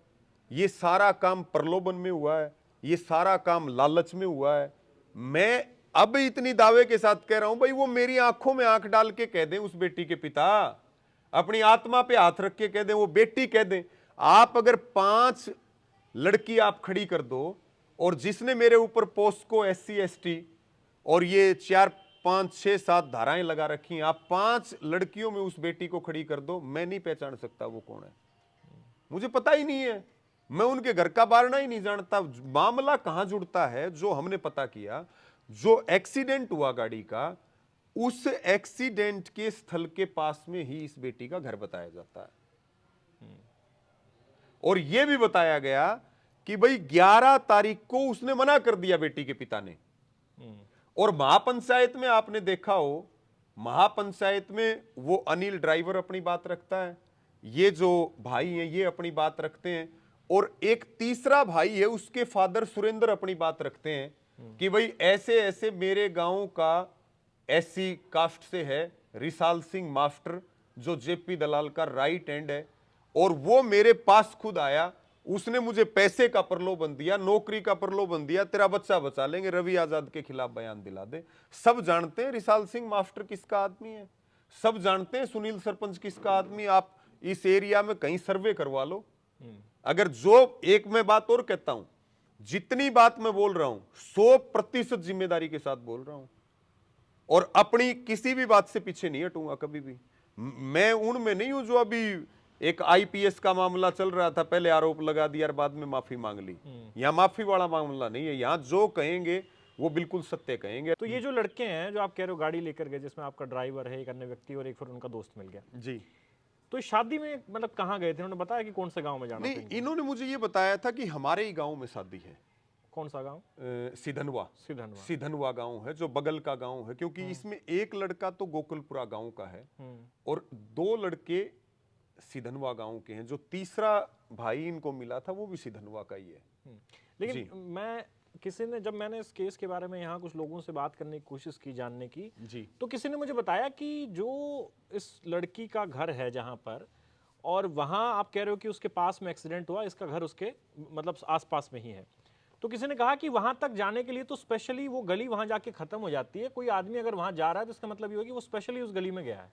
A: ये सारा काम प्रलोभन में हुआ है, ये सारा काम लालच में हुआ है। मैं अब इतनी दावे के साथ कह रहा हूं, भाई वो मेरी आंखों में आंख डाल के कह दें उस बेटी के पिता, अपनी आत्मा पे हाथ रख के कह दें, वो बेटी कह दें। आप अगर 5 लड़की आप खड़ी कर दो और जिसने मेरे ऊपर पोस्को SC ST और ये 4 5 6 7 धाराएं लगा रखी हैं, आप 5 लड़कियों में उस बेटी को खड़ी कर दो, मैं नहीं पहचान सकता वो कौन है। मुझे पता ही नहीं है, मैं उनके घर का बारना ही नहीं जानता। मामला कहां जुड़ता है, जो हमने पता किया, जो एक्सीडेंट हुआ गाड़ी का, उस एक्सीडेंट के स्थल के पास में ही इस बेटी का घर बताया जाता है। और यह भी बताया गया कि भाई 11 तारीख को उसने मना कर दिया बेटी के पिता ने। और महापंचायत में आपने देखा हो, महापंचायत में वो अनिल ड्राइवर अपनी बात रखता है, ये जो भाई हैं ये अपनी बात रखते हैं, और एक तीसरा भाई है उसके फादर सुरेंद्र अपनी बात रखते हैं कि भाई ऐसे ऐसे मेरे गांव का SC कास्ट से है रिसाल सिंह मास्टर, जो जेपी दलाल का राइट हैंड है, और वो मेरे पास खुद आया, उसने मुझे पैसे का प्रलोभन दिया, नौकरी का प्रलोभन दिया, तेरा बच्चा बचा लेंगे, रवि आजाद के खिलाफ बयान दिला दे। सब जानते हैं रिसाल सिंह मास्टर किसका आदमी है, सब जानते हैं सुनील सरपंच किसका आदमी। आप इस एरिया में कहीं सर्वे करवा लो। अगर जो एक मैं बात और कहता हूं, जितनी बात मैं बोल रहा हूं 100% जिम्मेदारी के साथ बोल रहा हूं और अपनी किसी भी बात से पीछे नहीं हटूंगा कभी भी। मैं उनमें नहीं हूं जो अभी एक IPS का मामला चल रहा था, पहले आरोप लगा दिया और बाद में माफी मांग ली। यहां माफी वाला मामला नहीं है, यहां जो कहेंगे वो बिल्कुल सत्य कहेंगे।
B: तो ये जो लड़के हैं जो आप कह रहे हो गाड़ी लेकर गए, जिसमें आपका ड्राइवर है, एक अन्य व्यक्ति और एक फिर उनका दोस्त मिल गया
A: जी,
B: तो शादी में मतलब कहाँ गए थे? उन्होंने बताया कि कौन से गांव में जाना
A: नहीं,
B: था?
A: इन्होंने मुझे ये बताया था कि हमारे ही गांव में शादी है।
B: कौन सा गांव?
A: सिधनवा।
B: सिधनवा।
A: सिधनवा गांव है जो बगल का गांव है, क्योंकि इसमें एक लड़का तो गोकुलपुरा गांव का है और 2 लड़के सिधनवा गांव के हैं। जो तीसरा भाई इनको मिला था वो भी सिधनवा का ही है।
B: लेकिन मैं किसी ने, जब मैंने इस केस के बारे में यहाँ कुछ लोगों से बात करने की कोशिश की, जानने की,
A: जी,
B: तो किसी ने मुझे बताया कि जो इस लड़की का घर है जहाँ पर, और वहाँ आप कह रहे हो कि उसके पास में एक्सीडेंट हुआ, इसका घर उसके मतलब आसपास में ही है। तो किसी ने कहा कि वहां तक जाने के लिए तो स्पेशली वो गली वहां जाके खत्म हो जाती है, कोई आदमी अगर वहां जा रहा है तो इसका मतलब ये होगा कि वो स्पेशली उस गली में गया है।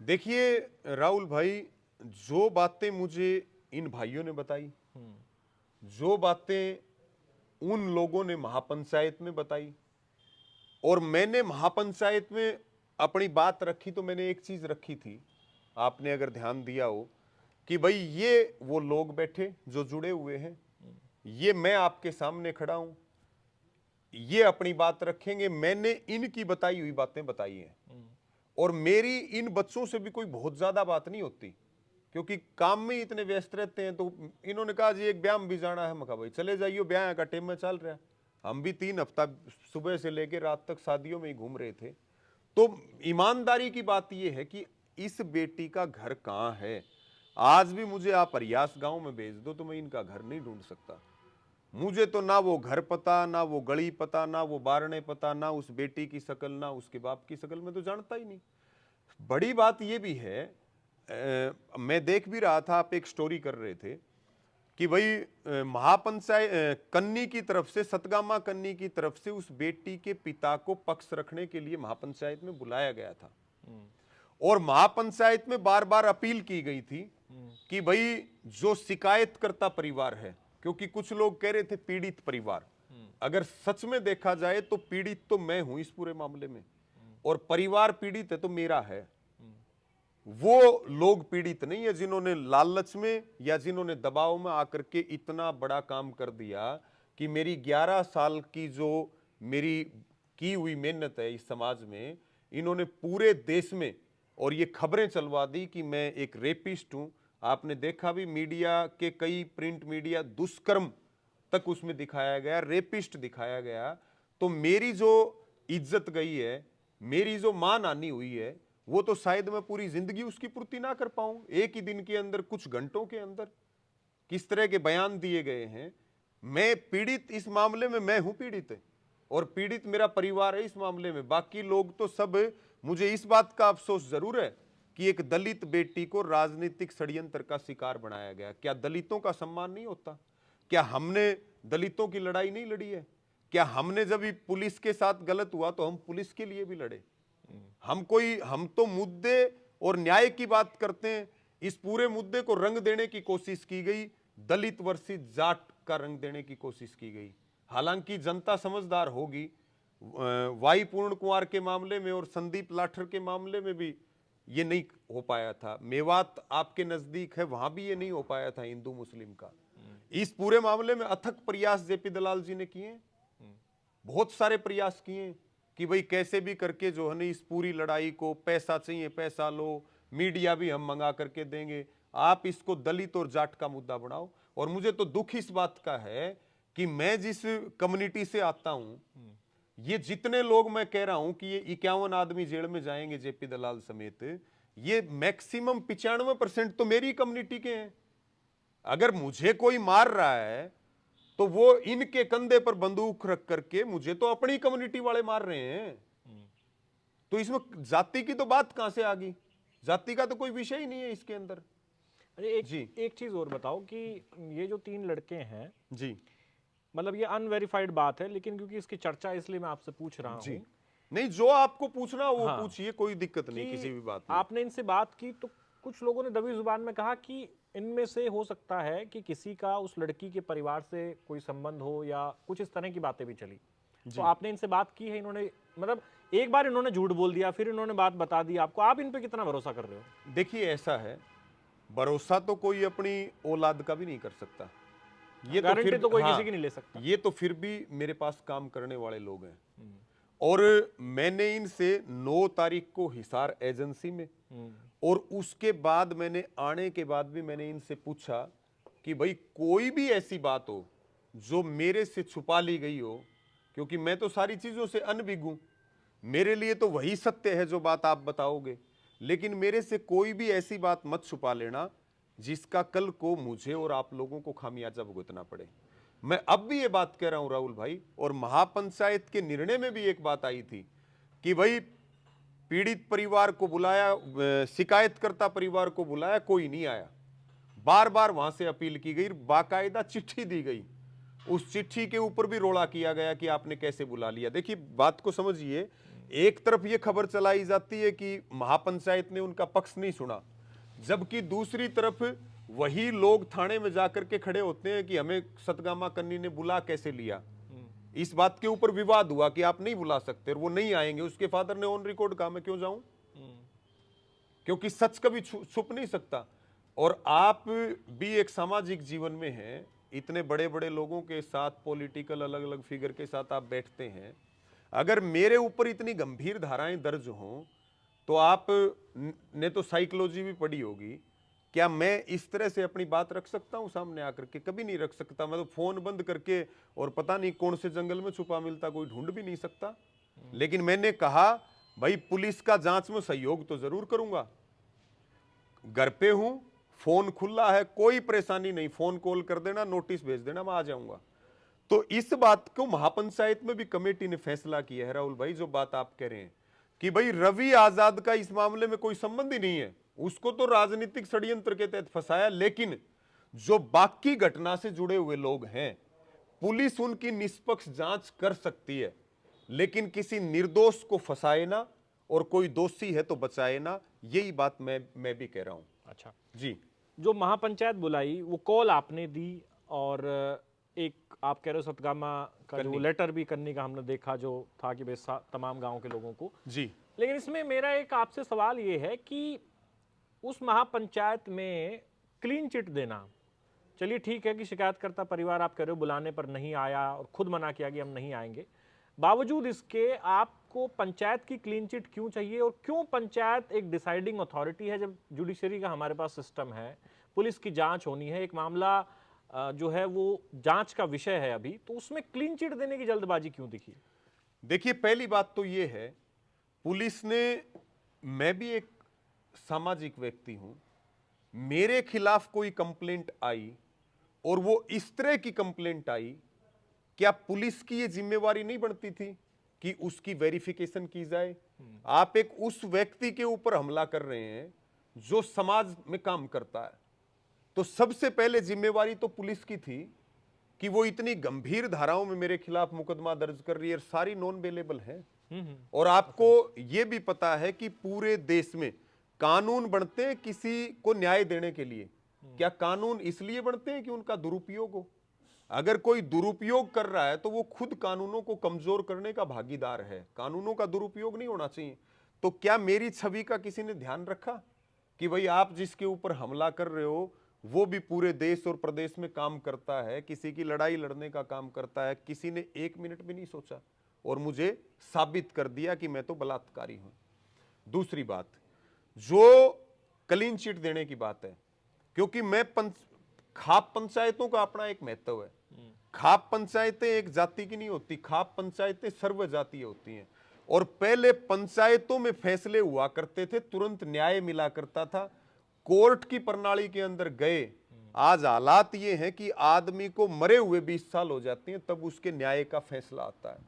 A: देखिए राहुल भाई, जो बातें मुझे इन भाइयों ने बताई, जो बातें उन लोगों ने महापंचायत में बताई, और मैंने महापंचायत में अपनी बात रखी, तो मैंने एक चीज रखी थी, आपने अगर ध्यान दिया हो, कि भाई ये वो लोग बैठे जो जुड़े हुए हैं, ये मैं आपके सामने खड़ा हूं, ये अपनी बात रखेंगे, मैंने इनकी बताई हुई बातें बताई हैं, और मेरी इन बच्चों से भी कोई बहुत ज्यादा बात नहीं होती, क्योंकि काम में इतने व्यस्त रहते हैं। तो इन्होंने कहा जी एक ब्याह में भी जाना है, मैं कहा भाई चले जाइए, ब्याह का टाइम में चल रहा है। हम भी 3 हफ्ता सुबह से लेकर रात तक शादियों में ही घूम रहे थे। तो ईमानदारी की बात यह है कि इस बेटी का घर कहाँ है। आज भी मुझे आप अरियास गांव में भेज दो तो मैं इनका घर नहीं ढूंढ सकता। मुझे तो ना वो घर पता, ना वो गली पता, ना वो बारणे पता, ना उस बेटी की शक्ल, ना उसके बाप की शक्ल, मैं तो जानता ही नहीं। बड़ी बात ये भी है, मैं देख भी रहा था, आप एक स्टोरी कर रहे थे कि भाई महापंचायत कन्नी की तरफ से, सतगामा कन्नी की तरफ से उस बेटी के पिता को पक्ष रखने के लिए महापंचायत में बुलाया गया था, और महापंचायत में बार बार अपील की गई थी कि भाई जो शिकायतकर्ता परिवार है, क्योंकि कुछ लोग कह रहे थे पीड़ित परिवार, अगर सच में देखा जाए तो पीड़ित तो मैं हूं इस पूरे मामले में, और परिवार पीड़ित है तो मेरा है। वो लोग पीड़ित नहीं है जिन्होंने लालच में या जिन्होंने दबाव में आकर के इतना बड़ा काम कर दिया कि मेरी 11 साल की जो मेरी की हुई मेहनत है इस समाज में, इन्होंने पूरे देश में और ये खबरें चलवा दी कि मैं एक रेपिस्ट हूं। आपने देखा भी मीडिया के कई प्रिंट मीडिया, दुष्कर्म तक उसमें दिखाया गया, रेपिस्ट दिखाया गया। तो मेरी जो इज्जत गई है, मेरी जो मान हानि हुई है, वो तो शायद मैं पूरी जिंदगी उसकी पूर्ति ना कर पाऊं। एक ही दिन के अंदर, कुछ घंटों के अंदर किस तरह के बयान दिए गए हैं। मैं पीड़ित इस मामले में, मैं हूं पीड़ित है, और पीड़ित मेरा परिवार है इस मामले में। बाकी लोग तो सब, मुझे इस बात का अफसोस जरूर है कि एक दलित बेटी को राजनीतिक षड्यंत्र का शिकार बनाया गया। क्या दलितों का सम्मान नहीं होता? क्या हमने दलितों की लड़ाई नहीं लड़ी है? क्या हमने जब भी पुलिस के साथ गलत हुआ तो हम पुलिस के लिए भी लड़े? हम तो मुद्दे और न्याय की बात करते हैं। इस पूरे मुद्दे को रंग देने की कोशिश की गई, दलित वर्सेस जाट का रंग देने की कोशिश की गई। हालांकि जनता समझदार होगी। वाई पूर्ण कुमार के मामले में और संदीप लाठर के मामले में भी ये नहीं हो पाया था। मेवात आपके नजदीक है, वहां भी ये नहीं हो पाया था हिंदू मुस्लिम का। इस पूरे मामले में अथक प्रयास जेपी दलाल जी ने किए, बहुत सारे प्रयास किए कि भाई कैसे भी करके जो है ना इस पूरी लड़ाई को, पैसा चाहिए पैसा लो, मीडिया भी हम मंगा करके देंगे, आप इसको दलित और जाट का मुद्दा बनाओ। और मुझे तो दुख इस बात का है कि मैं जिस कम्युनिटी से आता हूं, ये जितने लोग मैं कह रहा हूं कि ये 51 आदमी जेल में जाएंगे जेपी दलाल समेत, ये मैक्सिमम 95% तो मेरी कम्युनिटी के हैं। अगर मुझे कोई मार रहा है तो वो इनके कंधे पर बंदूक रख करके मुझे तो अपनी कम्युनिटी वाले मार रहे हैं। तो इसमें जाति की तो बात कहां से आ गई? जाति का तो कोई विषय ही नहीं है इसके अंदर।
B: अरे एक चीज और बताओ कि ये जो 3 लड़के हैं
A: जी,
B: मतलब ये अनवेरिफाइड बात है, लेकिन क्योंकि इसकी चर्चा इसलिए मैं आपसे पूछ रहा हूँ।
A: नहीं, जो आपको पूछना हो वो
B: हाँ,
A: पूछिए, कोई दिक्कत नहीं किसी भी बात में।
B: आपने इनसे बात की तो कुछ लोगों ने दबी जुबान में कहा कि इनमें से हो सकता है कि किसी का उस लड़की के परिवार से कोई संबंध हो, या कुछ इस तरह की बातें भी चली। तो आपने इनसे बात की है? इन्होंने मतलब एक बार इन्होंने झूठ बोल दिया, फिर इन्होंने बात बता दी आपको, आप इन पे कितना भरोसा कर रहे हो?
A: देखिए ऐसा है, भरोसा तो कोई अपनी औलाद का भी नहीं कर सकता। ये तो
B: गारंटी
A: फिर
B: तो कोई किसी की नहीं ले सकता।
A: ये तो फिर भी मेरे पास काम करने वाले लोग हैं। और मैंने इनसे 9 तारीख को हिसार एजेंसी में, और उसके बाद मैंने आने के बाद भी मैंने इनसे पूछा कि भाई कोई भी ऐसी बात हो जो मेरे से छुपा ली गई हो, क्योंकि मैं तो सारी चीजों से अनभिज्ञ हूं, मेरे लिए तो वही सत्य है जो बात आप बताओगे, लेकिन मेरे से कोई भी ऐसी बात मत छुपा लेना जिसका कल को मुझे और आप लोगों को खामियाजा भुगतना पड़े। मैं अब भी ये बात कह रहा हूं राहुल भाई, और महापंचायत के निर्णय में भी एक बात आई थी कि भाई पीड़ित परिवार को बुलाया, शिकायतकर्ता परिवार को बुलाया, कोई नहीं आया। बार बार वहां से अपील की गई, बाकायदा चिट्ठी दी गई, उस चिट्ठी के ऊपर भी रोड़ा किया गया कि आपने कैसे बुला लिया। देखिए बात को समझिए, एक तरफ ये खबर चलाई जाती है कि महापंचायत ने उनका पक्ष नहीं सुना, जबकि दूसरी तरफ वही लोग थाने में जाकर के खड़े होते हैं कि हमें सतगामा कन्नी ने बुला कैसे लिया। इस बात के ऊपर विवाद हुआ कि आप नहीं बुला सकते, और वो नहीं आएंगे। उसके फादर ने ऑन रिकॉर्ड कहा मैं क्यों जाऊं, क्योंकि सच कभी छुप नहीं सकता। और आप भी एक सामाजिक जीवन में हैं, इतने बड़े बड़े लोगों के साथ, पॉलिटिकल अलग अलग फिगर के साथ आप बैठते हैं। अगर मेरे ऊपर इतनी गंभीर धाराएं दर्ज हों तो आप ने तो साइकोलॉजी भी पढ़ी होगी, क्या मैं इस तरह से अपनी बात रख सकता हूं सामने आकर के? कभी नहीं रख सकता। मैं तो फोन बंद करके और पता नहीं कौन से जंगल में छुपा मिलता, कोई ढूंढ भी नहीं सकता। लेकिन मैंने कहा भाई पुलिस का जांच में सहयोग तो जरूर करूंगा, घर पे हूं, फोन खुला है, कोई परेशानी नहीं, फोन कॉल कर देना, नोटिस भेज देना, मैं आ जाऊंगा। तो इस बात को महापंचायत में भी कमेटी ने फैसला किया है राहुल भाई, जो बात आप कह रहे हैं कि भाई रवि आजाद का इस मामले में कोई संबंध ही नहीं है, उसको तो राजनीतिक षड्यंत्र के तहत फंसाया, लेकिन जो बाकी घटना से जुड़े हुए लोग हैं पुलिस उनकी निष्पक्ष जांच कर सकती है, लेकिन किसी निर्दोष को फंसाए ना और कोई दोषी है तो बचाए ना। यही बात मैं भी कह रहा हूं।
B: अच्छा
A: जी,
B: जो महापंचायत बुलाई वो कॉल आपने दी, और एक आप कह रहे हो सतगामा का जो लेटर भी करने का हमने देखा, जो था कि भाई तमाम गांव के लोगों को।
A: जी,
B: लेकिन इसमें मेरा एक आपसे सवाल ये है कि उस महापंचायत में क्लीन चिट देना, चलिए ठीक है कि शिकायतकर्ता परिवार आप कह रहे हो बुलाने पर नहीं आया और खुद मना किया कि हम नहीं आएंगे, बावजूद इसके आपको पंचायत की क्लीन चिट क्यों चाहिए? और क्यों पंचायत एक डिसाइडिंग अथॉरिटी है जब जुडिशरी का हमारे पास सिस्टम है, पुलिस की जांच होनी है, एक मामला जो है वो जांच का विषय है अभी, तो उसमें क्लीन चिट देने की जल्दबाजी क्यों दिखी?
A: देखिए पहली बात तो ये है, पुलिस ने, मैं भी एक सामाजिक व्यक्ति हूं, मेरे खिलाफ कोई कंप्लेंट आई और वो इस तरह की कंप्लेंट आई, क्या पुलिस की ये जिम्मेवारी नहीं बनती थी कि उसकी वेरिफिकेशन की जाए? आप एक उस व्यक्ति के ऊपर हमला कर रहे हैं जो समाज में काम करता है, तो सबसे पहले जिम्मेवारी तो पुलिस की थी कि वो इतनी गंभीर धाराओं में मेरे खिलाफ मुकदमा दर्ज कर रही है, सारी नॉन अवेलेबल है। और आपको ये भी पता है कि पूरे देश में कानून बनते हैं किसी को न्याय देने के लिए। क्या कानून इसलिए बनते हैं कि उनका दुरुपयोग हो? अगर कोई दुरुपयोग कर रहा है तो वो खुद कानूनों को कमजोर करने का भागीदार है, कानूनों का दुरुपयोग नहीं होना चाहिए। तो क्या मेरी छवि का किसी ने ध्यान रखा कि भाई आप जिसके ऊपर हमला कर रहे हो वो भी पूरे देश और प्रदेश में काम करता है, किसी की लड़ाई लड़ने का काम करता है? किसी ने एक मिनट भी नहीं सोचा और मुझे साबित कर दिया कि मैं तो बलात्कारी हूं। दूसरी बात, जो क्लीन चिट देने की बात है, क्योंकि मैं खाप पंचायतों का अपना एक महत्व है। खाप पंचायतें एक जाति की नहीं होती, खाप पंचायतें सर्व जातीय होती हैं। और पहले पंचायतों में फैसले हुआ करते थे, तुरंत न्याय मिला करता था, कोर्ट की प्रणाली के अंदर गए। आज हालात ये हैं कि आदमी को मरे हुए 20 साल हो जाते हैं तब उसके न्याय का फैसला आता है।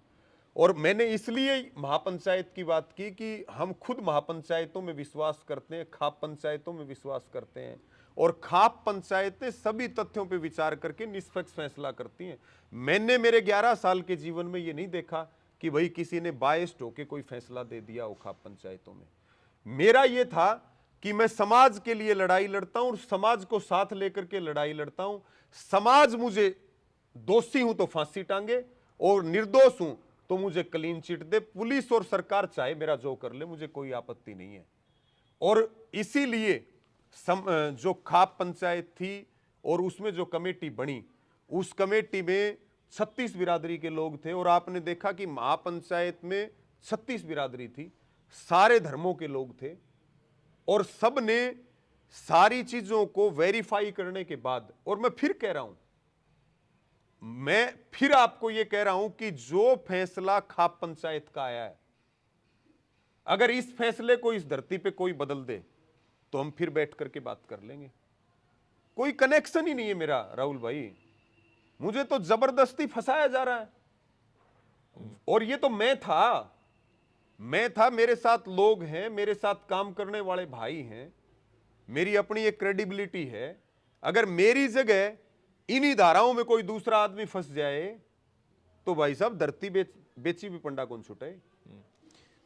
A: और मैंने इसलिए महापंचायत की बात की कि हम खुद महापंचायतों में विश्वास करते हैं, खाप पंचायतों में विश्वास करते हैं, और खाप पंचायतें सभी तथ्यों पर विचार करके निष्पक्ष फैसला करती हैं। मैंने मेरे 11 साल के जीवन में ये नहीं देखा कि भाई किसी ने बायस्ड होकर कोई फैसला दे दिया हो खाप पंचायतों में। मेरा ये था कि मैं समाज के लिए लड़ाई लड़ता हूं और समाज को साथ लेकर के लड़ाई लड़ता हूं। समाज मुझे दोषी हूं तो फांसी टांगे और निर्दोष हूं तो मुझे क्लीन चिट दे। पुलिस और सरकार चाहे मेरा जो कर ले, मुझे कोई आपत्ति नहीं है। और इसीलिए जो खाप पंचायत थी और उसमें जो कमेटी बनी, उस कमेटी में 36 बिरादरी के लोग थे। और आपने देखा कि महापंचायत में 36 बिरादरी थी, सारे धर्मों के लोग थे, और सब ने सारी चीजों को वेरीफाई करने के बाद, और मैं फिर कह रहा हूं, मैं फिर आपको यह कह रहा हूं कि जो फैसला खाप पंचायत का आया है, अगर इस फैसले को इस धरती पे कोई बदल दे तो हम फिर बैठ करके बात कर लेंगे। कोई कनेक्शन ही नहीं है मेरा राहुल भाई, मुझे तो जबरदस्ती फंसाया जा रहा है। और ये तो मैं था, मैं था, मेरे साथ लोग हैं, मेरे साथ काम करने वाले भाई हैं, मेरी अपनी एक क्रेडिबिलिटी है। अगर मेरी जगह इन्हीं धाराओं में कोई दूसरा आदमी फंस जाए तो भाई साहब धरती बेची भी पंडा कौन छुटे।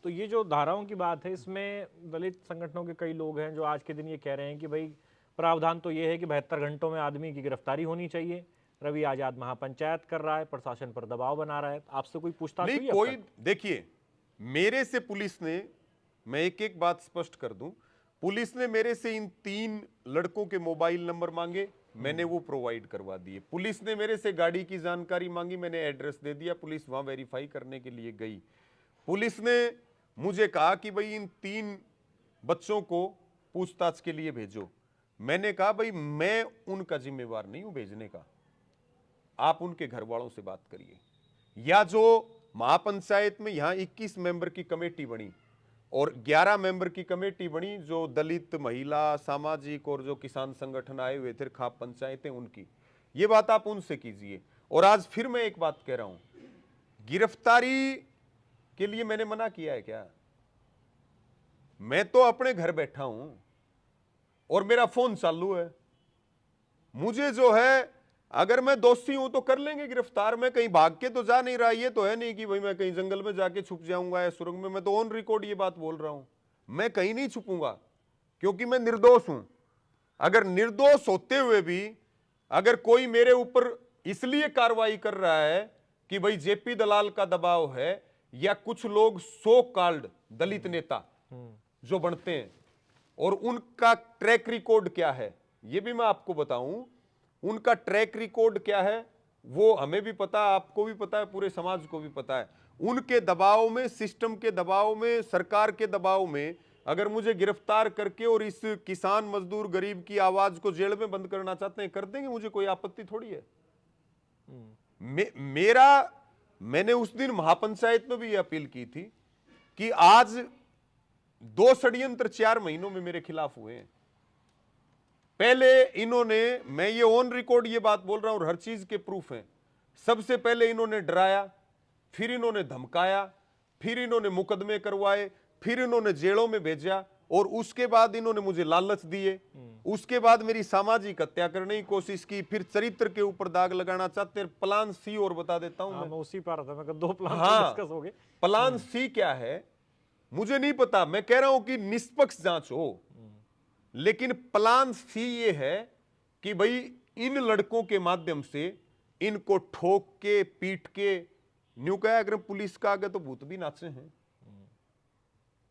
B: तो ये जो धाराओं की बात है, इसमें दलित संगठनों के कई लोग हैं जो आज के दिन ये कह रहे हैं कि भाई प्रावधान तो ये है कि 72 घंटों में आदमी की गिरफ्तारी होनी चाहिए। रवि आजाद महापंचायत कर रहा है, प्रशासन पर दबाव बना रहा है। आपसे कोई पूछताछ हुई
A: नहीं,
B: है अब
A: कोई
B: तक?
A: देखिए, मेरे से पुलिस ने, मैं एक एक बात स्पष्ट कर दूं, पुलिस ने मेरे से इन 3 लड़कों के मोबाइल नंबर मांगे, मैंने वो प्रोवाइड करवा दिए। पुलिस ने मेरे से गाड़ी की जानकारी मांगी, मैंने एड्रेस दे दिया, पुलिस वहां वेरीफाई करने के लिए गई। पुलिस ने मुझे कहा कि भाई इन 3 बच्चों को पूछताछ के लिए भेजो। मैंने कहा भाई मैं उनका जिम्मेवार नहीं हूं भेजने का, आप उनके घर वालों से बात करिए। या जो महापंचायत में यहां 21 मेंबर की कमेटी बनी और 11 मेंबर की कमेटी बनी, जो दलित, महिला, सामाजिक और जो किसान संगठन आए हुए थे, खाप पंचायतें, उनकी, ये बात आप उनसे कीजिए। और आज फिर मैं एक बात कह रहा हूं, गिरफ्तारी के लिए मैंने मना किया है क्या? मैं तो अपने घर बैठा हूं और मेरा फोन चालू है। मुझे जो है, अगर मैं दोषी हूं तो कर लेंगे गिरफ्तार। मैं कहीं भाग के तो जा नहीं रहा, ये तो है नहीं कि भाई मैं कहीं जंगल में जाके छुप जाऊंगा या सुरंग में। मैं तो ऑन रिकॉर्ड ये बात बोल रहा हूं, मैं कहीं नहीं छुपूंगा क्योंकि मैं निर्दोष हूं। अगर निर्दोष होते हुए भी अगर कोई मेरे ऊपर इसलिए कार्रवाई कर रहा है कि भाई जेपी दलाल का दबाव है या कुछ लोग सो कॉल्ड दलित नेता जो बनते हैं, और उनका ट्रैक रिकॉर्ड क्या है ये भी मैं आपको बताऊं। उनका ट्रैक रिकॉर्ड क्या है वो हमें भी पता है, आपको भी पता है, पूरे समाज को भी पता है। उनके दबाव में, सिस्टम के दबाव में, सरकार के दबाव में अगर मुझे गिरफ्तार करके और इस किसान, मजदूर, गरीब की आवाज को जेल में बंद करना चाहते हैं, कर देंगे, मुझे कोई आपत्ति थोड़ी है। मैंने उस दिन महापंचायत में भी यह अपील की थी कि आज 2 षड्यंत्र 4 महीनों में मेरे खिलाफ हुए हैं। पहले इन्होंने, मैं ये ऑन रिकॉर्ड ये बात बोल रहा हूं और हर चीज के प्रूफ हैं, सबसे पहले इन्होंने डराया, फिर इन्होंने धमकाया, फिर इन्होंने मुकदमे करवाए, फिर इन्होंने जेलों में भेजा, और उसके बाद इन्होंने मुझे लालच दिए। उसके बाद मेरी सामाजिक हत्या करने की कोशिश की, फिर चरित्र के ऊपर दाग लगाना चाहते हैं। प्लान सी और बता देता हूं
B: मैं उसी पर था, मैं 2 प्लान डिस्कस हो गए।
A: प्लान सी क्या है मुझे नहीं पता, मैं कह रहा हूं कि निष्पक्ष जांच हो। लेकिन प्लान सी ये है कि भाई इन लड़कों के माध्यम से इनको ठोक के, पीट के, न्यू कहा अगर पुलिस का आगे तो भूत भी नाचे हैं।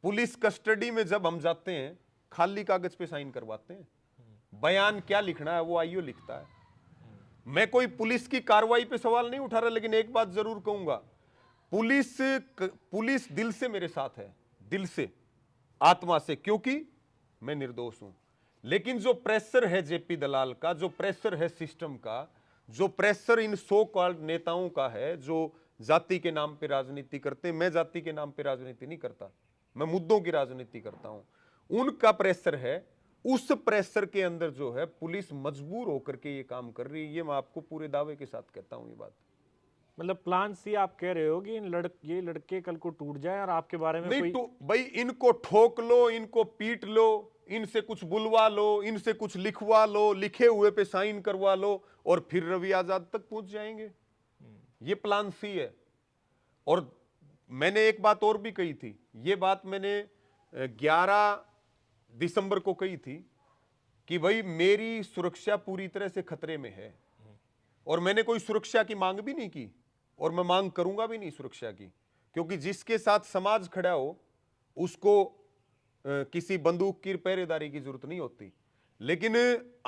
A: पुलिस कस्टडी में जब हम जाते हैं खाली कागज पे साइन करवाते हैं, बयान क्या लिखना है वो आईओ लिखता है। मैं कोई पुलिस की कार्रवाई पे सवाल नहीं उठा रहा, लेकिन एक बात जरूर कहूंगा, पुलिस दिल से मेरे साथ है, दिल से, आत्मा से, क्योंकि मैं निर्दोष हूं। लेकिन जो प्रेशर है जेपी दलाल का, जो प्रेशर है सिस्टम का, जो प्रेशर इन सो कॉल्ड नेताओं का है जो जाति के नाम पे राजनीति करते हैं, मैं जाति के नाम पे राजनीति नहीं करता, मैं मुद्दों की राजनीति करता हूं। उनका प्रेशर है, उस प्रेशर के अंदर जो है पुलिस मजबूर होकर के ये काम कर रही है। ये मैं आपको पूरे दावे के साथ कहता हूं ये बात।
B: मतलब प्लान सी आप कह रहे हो कि ये लड़के कल को टूट जाए और आपके बारे में
A: नहीं
B: कोई...
A: तो भाई इनको ठोक लो, इनको पीट लो, इनसे कुछ बुलवा लो, इनसे कुछ लिखवा लो, लिखे हुए पे साइन करवा लो, और फिर रवि आजाद तक पहुंच जाएंगे। ये प्लान सी है। और मैंने एक बात और भी कही थी, ये बात मैंने 11 दिसंबर को कही थी कि भाई मेरी सुरक्षा पूरी तरह से खतरे में है, और मैंने कोई सुरक्षा की मांग भी नहीं की, और मैं मांग करूंगा भी नहीं सुरक्षा की, क्योंकि जिसके साथ समाज खड़ा हो उसको किसी बंदूक की पहरेदारी की जरूरत नहीं होती। लेकिन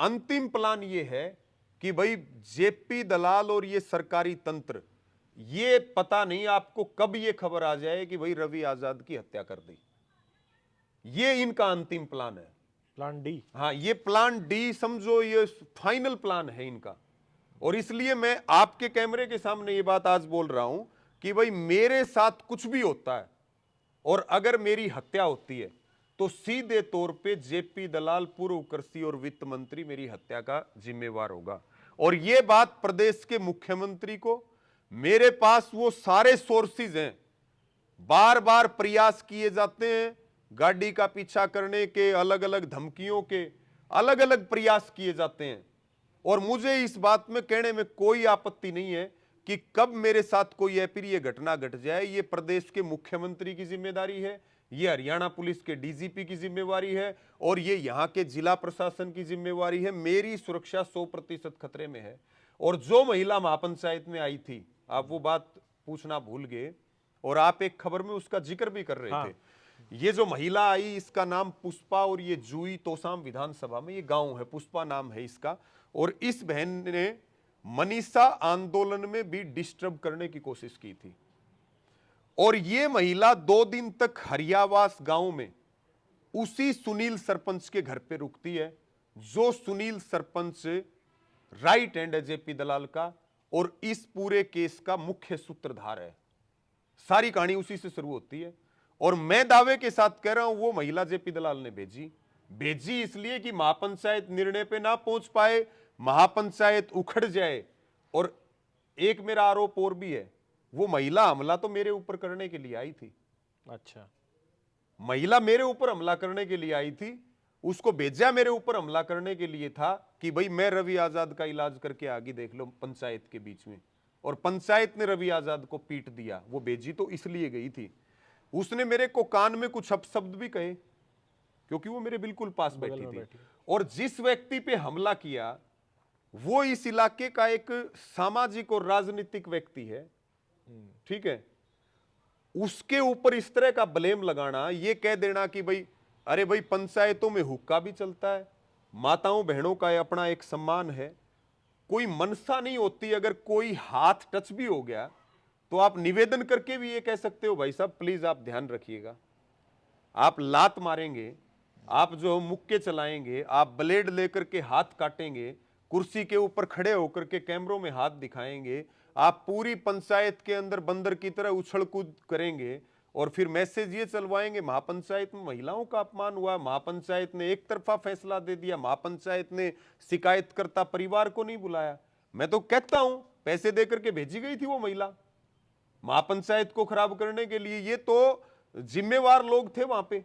A: अंतिम प्लान ये है कि भाई जेपी दलाल और ये सरकारी तंत्र, ये पता नहीं आपको कब ये खबर आ जाए कि भाई रवि आजाद की हत्या कर दी। ये इनका अंतिम प्लान है,
B: प्लान डी।
A: हाँ, ये प्लान डी समझो, ये फाइनल प्लान है इनका। और इसलिए मैं आपके कैमरे के सामने ये बात आज बोल रहा हूं कि भाई मेरे साथ कुछ भी होता है और अगर मेरी हत्या होती है तो सीधे तौर पे जेपी दलाल, पूर्व कृषि और वित्त मंत्री, मेरी हत्या का जिम्मेवार होगा। और ये बात प्रदेश के मुख्यमंत्री को, मेरे पास वो सारे सोर्सेज हैं बार बार प्रयास किए जाते हैं, गाड़ी का पीछा करने के, अलग अलग धमकियों के अलग अलग प्रयास किए जाते हैं। और मुझे इस बात में कहने में कोई आपत्ति नहीं है कि कब मेरे साथ कोई अप्रिय घटना घट जाए, ये प्रदेश के मुख्यमंत्री की जिम्मेदारी है, ये हरियाणा पुलिस के डीजीपी की जिम्मेवारी है, और ये यहाँ के जिला प्रशासन की जिम्मेवारी है। मेरी सुरक्षा 100% खतरे में है। और जो महिला महापंचायत में आई थी, आप वो बात पूछना भूल गए, और आप एक खबर में उसका जिक्र भी कर रहे थे। ये जो महिला आई, इसका नाम पुष्पा, और ये जुई तोसाम विधानसभा में ये गांव है, पुष्पा नाम है इसका। और इस बहन ने मनीषा आंदोलन में भी डिस्टर्ब करने की कोशिश की थी। और ये महिला 2 दिन तक हरियावास गांव में उसी सुनील सरपंच के घर पे रुकती है, जो सुनील सरपंच राइट हैंड है जेपी दलाल का, और इस पूरे केस का मुख्य सूत्रधार है। सारी कहानी उसी से शुरू होती है। और मैं दावे के साथ कह रहा हूं, वो महिला जेपी दलाल ने भेजी इसलिए कि महापंचायत निर्णय पे ना पहुंच पाए, महापंचायत उखड़ जाए। और एक मेरा आरोप और भी है, वो महिला हमला तो मेरे ऊपर करने के लिए आई थी।
B: अच्छा,
A: महिला मेरे ऊपर हमला करने के लिए आई थी, उसको भेजा मेरे ऊपर हमला करने के लिए था कि भाई मैं रवि आजाद का इलाज करके आगे देख लो पंचायत के बीच में। और पंचायत ने रवि आजाद को पीट दिया। वो भेजी तो इसलिए गई थी। उसने मेरे को कान में कुछ अपशब्द भी कहे, क्योंकि वो मेरे बिल्कुल पास बैठी थी। और जिस व्यक्ति पे हमला किया वो इस इलाके का एक सामाजिक और राजनीतिक व्यक्ति है, ठीक है। उसके ऊपर इस तरह का ब्लेम लगाना, ये कह देना कि भाई अरे भाई पंचायतों में हुक्का भी चलता है, माताओं बहनों का अपना एक सम्मान है, कोई मनसा नहीं होती। अगर कोई हाथ टच भी हो गया तो आप निवेदन करके भी ये कह सकते हो, भाई साहब प्लीज आप ध्यान रखिएगा। आप लात मारेंगे, आप जो मुक्के चलाएंगे, आप ब्लेड लेकर के हाथ काटेंगे, कुर्सी के ऊपर खड़े होकर के कैमरों में हाथ दिखाएंगे, आप पूरी पंचायत के अंदर बंदर की तरह उछल कूद करेंगे, और फिर मैसेज ये चलवाएंगे महापंचायत में महिलाओं का अपमान हुआ, महापंचायत ने एक तरफा फैसला दे दिया, महापंचायत ने शिकायतकर्ता परिवार को नहीं बुलाया। मैं तो कहता हूं पैसे देकर के भेजी गई थी वो महिला महापंचायत को खराब करने के लिए। ये तो जिम्मेवार लोग थे वहां पे।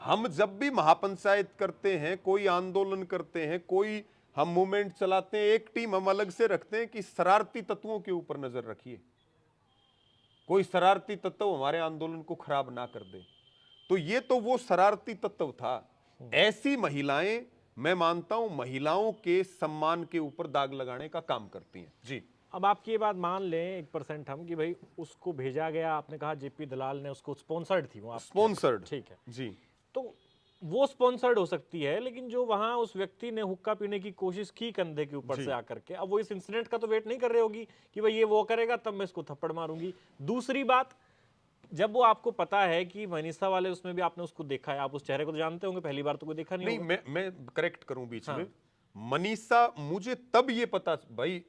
A: हम जब भी महापंचायत करते हैं, कोई आंदोलन करते हैं, कोई हम मूवमेंट चलाते हैं, एक टीम हम अलग से रखते हैं कि शरारती तत्वों के ऊपर नजर रखिए, कोई शरारती तत्व हमारे आंदोलन को खराब ना कर दे। तो ये तो वो शरारती तत्व था। ऐसी महिलाएं, मैं मानता हूं, महिलाओं के सम्मान के ऊपर दाग लगाने का काम करती हैं। जी,
B: अब आपकी ये बात मान लें 1% हम कि भाई उसको भेजा गया, आपने कहा जेपी दलाल ने उसको स्पॉन्सर्ड थी, वो आप
A: स्पॉन्सर्ड,
B: ठीक है
A: जी।
B: तो वो स्पॉन्सर्ड हो सकती है, लेकिन जो वहां उस व्यक्ति ने हुक्का पीने की कोशिश की कंधे के ऊपर से आकर के, अब वो इस इंसिडेंट का तो वेट नहीं कर रही होगी कि भाई ये वो करेगा तब मैं इसको थप्पड़ मारूंगी। दूसरी बात, जब वो आपको पता है कि मनीषा वाले उसमें भी आपने उसको देखा है, आप उस चेहरे को तो जानते होंगे, पहली बार तो कोई देखा नहीं होगा।
A: मैं करेक्ट करूं बीच में, मनीषा मुझे तब ये पता, भाई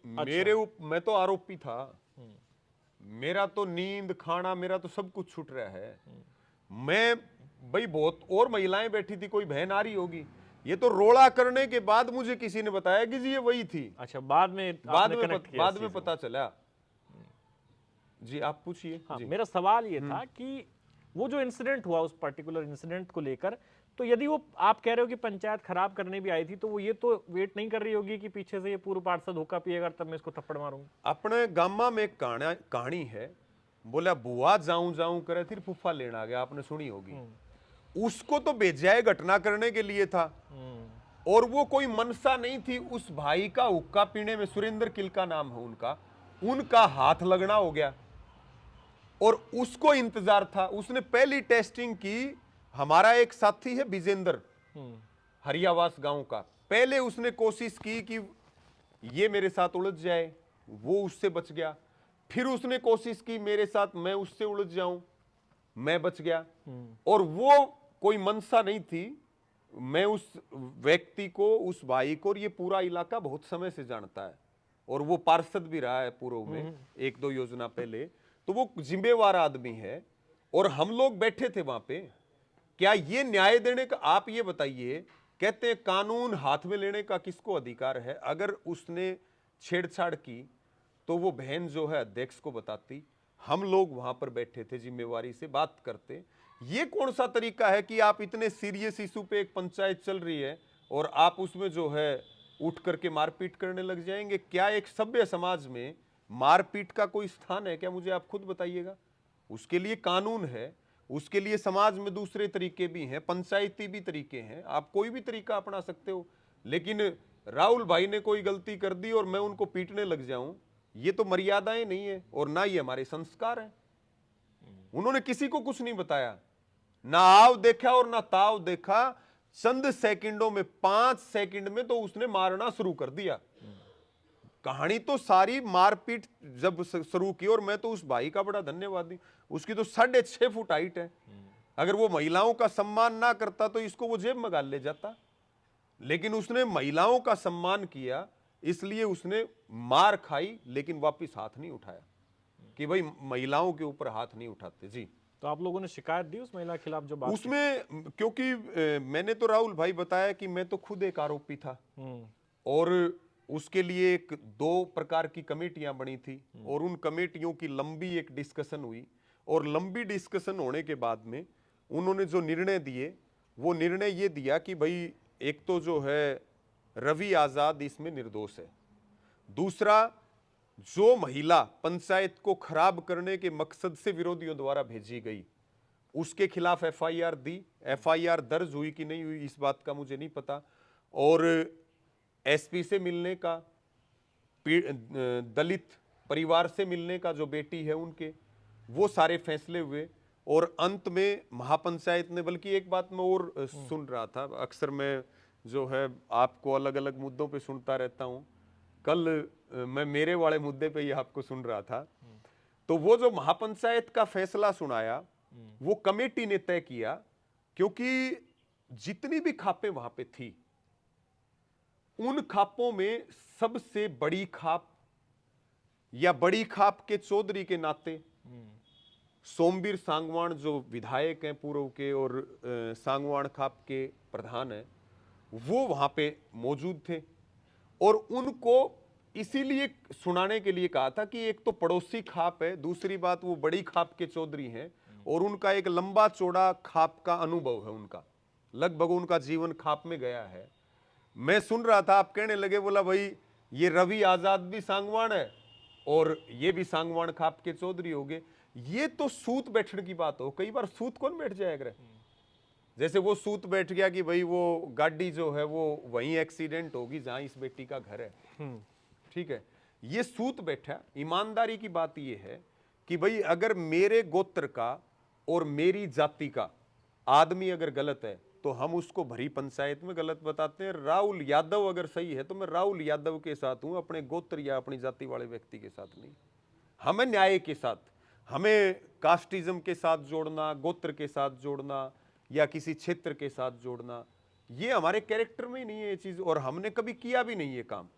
A: मैं तो आरोपी था, मेरा तो नींद खाना मेरा तो सब कुछ छूट रहा है। मैं भाई बहुत और महिलाएं बैठी थी, कोई बहन आ रही होगी, ये तो रोड़ा करने के बाद मुझे किसी ने बताया कि जी ये वही थी।
B: अच्छा, बाद में
A: पता चला। जी आप पूछिए।
B: हाँ, मेरा सवाल ये था कि वो जो इंसिडेंट हुआ, उस पर्टिकुलर इंसिडेंट को लेकर, तो यदि वो आप कह रहे हो कि पंचायत खराब करने भी आई थी, तो वो ये तो वेट नहीं कर रही होगी कि पीछे से ये पूर्व पार्षद हुक्का पिएगा तब मैं इसको थप्पड़ मारूंगा।
A: अपने गामा में एक कहानी है, बोला बुआ जाऊं जाऊं करे फिर फुफा लेना आ गया, आपने सुनी होगी। उसको तो बेजाय घटना करने के लिए था, और वो कोई मनसा नहीं थी। उस भाई का हुक्का पीने में, सुरेंद्र किल का नाम है उनका हाथ लगना हो गया, और उसको इंतजार था। उसने पहली टेस्टिंग की। हमारा एक साथी है विजेंद्र, हरियावास गांव का, पहले उसने कोशिश की कि ये मेरे साथ उलझ जाए, वो उससे बच गया। फिर उसने कोशिश की मेरे साथ, मैं उससे उलझ जाऊं, मैं बच गया। और वो कोई मनसा नहीं थी। मैं उस व्यक्ति को, उस भाई को, और ये पूरा इलाका बहुत समय से जानता है, और वो पार्षद भी रहा है पूर्व में 1-2 योजना पहले, तो वो जिम्मेवार आदमी है। और हम लोग बैठे थे वहां पे। क्या ये न्याय देने का, आप ये बताइए, कहते हैं कानून हाथ में लेने का किसको अधिकार है? अगर उसने छेड़छाड़ की तो वो बहन जो है अध्यक्ष को बताती, हम लोग वहां पर बैठे थे जिम्मेवारी से बात करते। ये कौन सा तरीका है कि आप इतने सीरियस इशू पे एक पंचायत चल रही है और आप उसमें जो है उठ करके मारपीट करने लग जाएंगे? क्या एक सभ्य समाज में मारपीट का कोई स्थान है क्या? मुझे आप खुद बताइएगा। उसके लिए कानून है, उसके लिए समाज में दूसरे तरीके भी हैं, पंचायती भी तरीके हैं, आप कोई भी तरीका अपना सकते हो। लेकिन राहुल भाई ने कोई गलती कर दी और मैं उनको पीटने लग जाऊं, ये तो मर्यादाएं नहीं है और ना ये हमारे संस्कार हैं। उन्होंने किसी को कुछ नहीं बताया, ना आव देखा और ना ताव देखा। चंद सेकंडों में, 5 सेकंड में तो उसने मारना शुरू कर दिया। कहानी तो सारी मारपीट जब शुरू की, और मैं तो उस भाई का बड़ा धन्यवादी, उसकी तो 6.5 फुट हाइट है। अगर वो महिलाओं का सम्मान ना करता तो इसको वो जेब में गाल ले जाता। लेकिन उसने महिलाओं का सम्मान किया, इसलिए उसने मार खाई लेकिन वापस हाथ नहीं उठाया कि भाई महिलाओं के ऊपर हाथ नहीं उठाते। जी।
B: तो आप लोगों ने शिकायत दी उस महिला के खिलाफ जो बात
A: उसमें क्योंकि मैंने तो राहुल भाई बताया कि मैं तो खुद एक आरोपी था और उसके लिए 2 प्रकार की कमेटियां बनी थी और उन कमेटियों की लंबी एक डिस्कशन हुई और लंबी डिस्कशन होने के बाद में उन्होंने जो निर्णय दिए, वो निर्णय ये दिया कि भाई एक तो जो है रवि आजाद इसमें निर्दोष है, दूसरा जो महिला पंचायत को खराब करने के मकसद से विरोधियों द्वारा भेजी गई उसके खिलाफ एफआईआर दी। एफआईआर दर्ज हुई कि नहीं हुई इस बात का मुझे नहीं पता। और एसपी से मिलने का, दलित परिवार से मिलने का, जो बेटी है उनके, वो सारे फैसले हुए। और अंत में महापंचायत ने, बल्कि एक बात मैं और सुन रहा था, अक्सर मैं जो है आपको अलग अलग मुद्दों पे सुनता रहता हूं, कल मैं मेरे वाले मुद्दे पे ही आपको सुन रहा था। तो वो जो महापंचायत का फैसला सुनाया वो कमेटी ने तय किया, क्योंकि जितनी भी खापें वहां पे थी उन खापों में सबसे बड़ी खाप या बड़ी खाप के चौधरी के नाते सोमवीर सांगवान जो विधायक हैं पूर्व के और सांगवान खाप के प्रधान हैं, वो वहां पे मौजूद थे और उनको इसीलिए सुनाने के लिए कहा था कि एक तो पड़ोसी खाप है, दूसरी बात वो बड़ी खाप के चौधरी हैं और उनका एक लंबा चौड़ा खाप का अनुभव है, उनका लगभग उनका जीवन खाप में गया है। मैं सुन रहा था, आप कहने लगे, बोला भाई ये रवि आजाद भी सांगवान है और ये भी सांगवान खाप के चौधरी हो गए। ये तो सूत बैठने की बात हो, कई बार सूत कौन बैठ जाएगा? जैसे वो सूत बैठ गया कि भाई वो गाड़ी जो है वो वहीं एक्सीडेंट होगी जहां इस बेटी का घर है, ठीक है, ये सूत बैठा। ईमानदारी की बात ये है कि भाई अगर मेरे गोत्र का और मेरी जाति का आदमी अगर गलत है तो हम उसको भरी पंचायत में गलत बताते हैं। राहुल यादव अगर सही है तो मैं राहुल यादव के साथ हूं, अपने गोत्र या अपनी जाति वाले व्यक्ति के साथ नहीं। हमें न्याय के साथ, हमें कास्टिज्म के साथ जोड़ना, गोत्र के साथ जोड़ना या किसी क्षेत्र के साथ जोड़ना, ये हमारे कैरेक्टर में ही नहीं है ये चीज, और हमने कभी किया भी नहीं ये काम।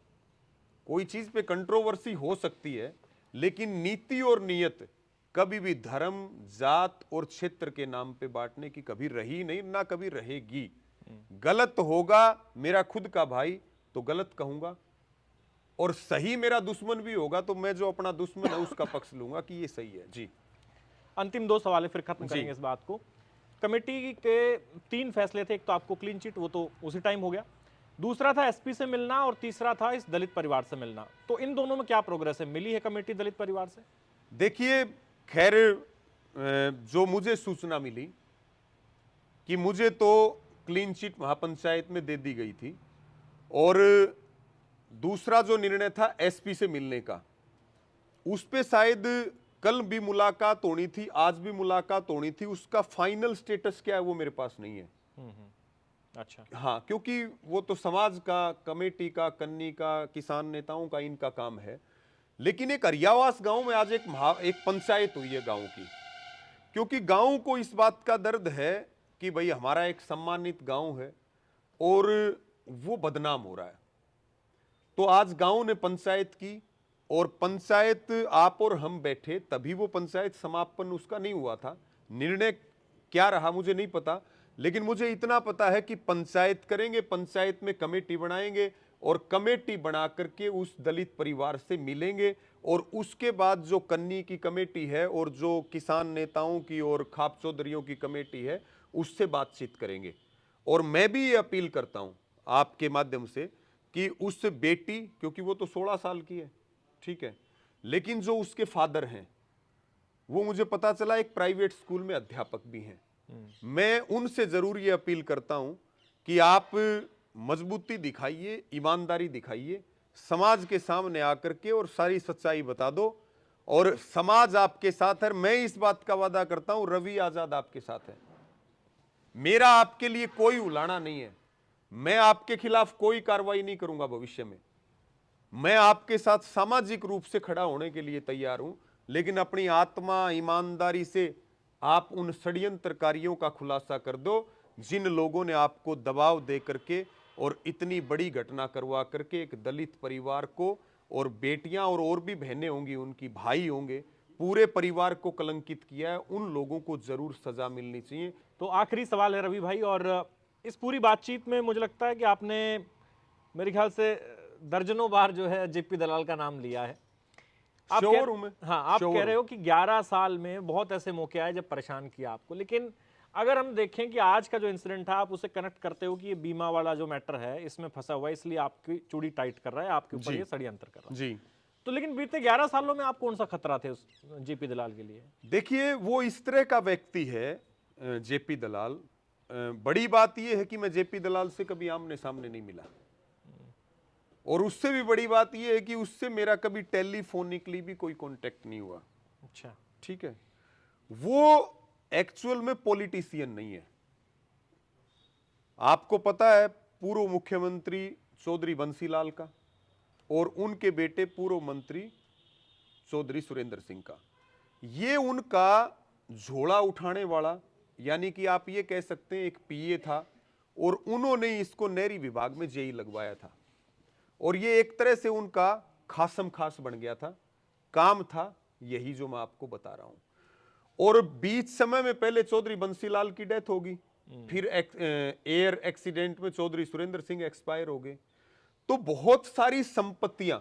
A: कोई चीज पे कंट्रोवर्सी हो सकती है लेकिन नीति और नियत कभी भी धर्म, जात और क्षेत्र के नाम पे बांटने की कभी रही नहीं, ना कभी रहेगी। गलत होगा मेरा खुद का भाई तो गलत कहूंगा, और सही मेरा दुश्मन भी होगा तो मैं जो अपना दुश्मन है उसका पक्ष लूंगा कि ये सही है। जी।
B: अंतिम 2 सवाल है, फिर खत्म करेंगे इस बात को। कमेटी के 3 फैसले थे, एक तो आपको क्लीन चिट, वो तो उसी टाइम हो गया, दूसरा था एसपी से मिलना और तीसरा था इस दलित परिवार से मिलना। तो इन दोनों में क्या प्रोग्रेस है? मिली है कमेटी दलित परिवार से?
A: देखिए, खैर जो मुझे सूचना मिली कि मुझे तो क्लीन चिट महापंचायत में दे दी गई थी, और दूसरा जो निर्णय था एसपी से मिलने का, उस पे शायद कल भी मुलाकात होनी थी, आज भी मुलाकात होनी थी। उसका फाइनल स्टेटस क्या है वो मेरे पास नहीं है।
B: अच्छा।
A: हाँ, क्योंकि वो तो समाज का, कमेटी का, कन्नी का, किसान नेताओं का, इनका काम है। लेकिन एक अरियावास गांव में आज एक पंचायत हुई है गांव की, क्योंकि गांव को इस बात का दर्द है कि भाई हमारा एक सम्मानित गांव है और वो बदनाम हो रहा है। तो आज गांव ने पंचायत की, और पंचायत आप और हम बैठे तभी वो पंचायत समापन उसका नहीं हुआ था। निर्णय क्या रहा मुझे नहीं पता, लेकिन मुझे इतना पता है कि पंचायत करेंगे, पंचायत में कमेटी बनाएंगे और कमेटी बना करके उस दलित परिवार से मिलेंगे और उसके बाद जो कन्नी की कमेटी है और जो किसान नेताओं की और खाप चौधरियों की कमेटी है उससे बातचीत करेंगे। और मैं भी ये अपील करता हूं आपके माध्यम से कि उस बेटी, क्योंकि वो तो 16 साल की है, ठीक है, लेकिन जो उसके फादर हैं वो मुझे पता चला एक प्राइवेट स्कूल में अध्यापक भी हैं। मैं उनसे जरूर ये अपील करता हूं कि आप मजबूती दिखाइए, ईमानदारी दिखाइए, समाज के सामने आकर के और सारी सच्चाई बता दो और समाज आपके साथ है। मैं इस बात का वादा करता हूं रवि आजाद आपके साथ है। मेरा आपके लिए कोई उलाना नहीं है, मैं आपके खिलाफ कोई कार्रवाई नहीं करूंगा भविष्य में। मैं आपके साथ सामाजिक रूप से खड़ा होने के लिए तैयार हूं, लेकिन अपनी आत्मा ईमानदारी से आप उन षड्यंत्रकारियों का खुलासा कर दो जिन लोगों ने आपको दबाव दे करके और इतनी बड़ी घटना करवा करके एक दलित परिवार को, और बेटियां और भी बहनें होंगी, उनकी भाई होंगे, पूरे परिवार को कलंकित किया है। उन लोगों को जरूर सजा मिलनी चाहिए।
B: तो आखिरी सवाल है रवि भाई, और इस पूरी बातचीत में मुझे लगता है कि आपने मेरे ख्याल से दर्जनों बार जो है जेपी दलाल का नाम लिया है। आप
A: श्योर हूं मैं।
B: हाँ, आप
A: श्योर
B: कह रहे हो कि 11 साल में बहुत ऐसे मौके आए जब परेशान किया आपको, लेकिन अगर हम देखें कि आज का जो इंसिडेंट था आप उसे कनेक्ट करते हो कि ये बीमा वाला जो मैटर है इसमें फंसा हुआ है, इसलिए आपकी चूड़ी टाइट कर रहा है, आपके ऊपर
A: जी।
B: ये षड्यंत्र कर रहा है।
A: जी,
B: तो लेकिन बीते 11 सालों में आप कौन सा खतरा थे उस जेपी दलाल के लिए?
A: देखिए वो इस तरह का व्यक्ति है जेपी दलाल। बड़ी बात यह है कि मैं जेपी दलाल से कभी आमने सामने नहीं मिला, और उससे भी बड़ी बात यह है कि उससे मेरा कभी टेलीफोनिकली भी कोई कांटेक्ट नहीं हुआ।
B: अच्छा,
A: ठीक है, वो एक्चुअल में पॉलिटिशियन नहीं है। आपको पता है पूर्व मुख्यमंत्री चौधरी बंसीलाल का और उनके बेटे पूर्व मंत्री चौधरी सुरेंद्र सिंह का, ये उनका झोला उठाने वाला, यानी कि आप ये कह सकते हैं एक पीए था, और उन्होंने इसको नहरी विभाग में जेई लगवाया था, और ये एक तरह से उनका खासम खास बन गया था। काम था यही जो मैं आपको बता रहा हूं। और बीच समय में पहले चौधरी बंसीलाल की डेथ होगी, फिर एयर एक्सीडेंट में चौधरी सुरेंद्र सिंह एक्सपायर हो गए। तो बहुत सारी संपत्तियां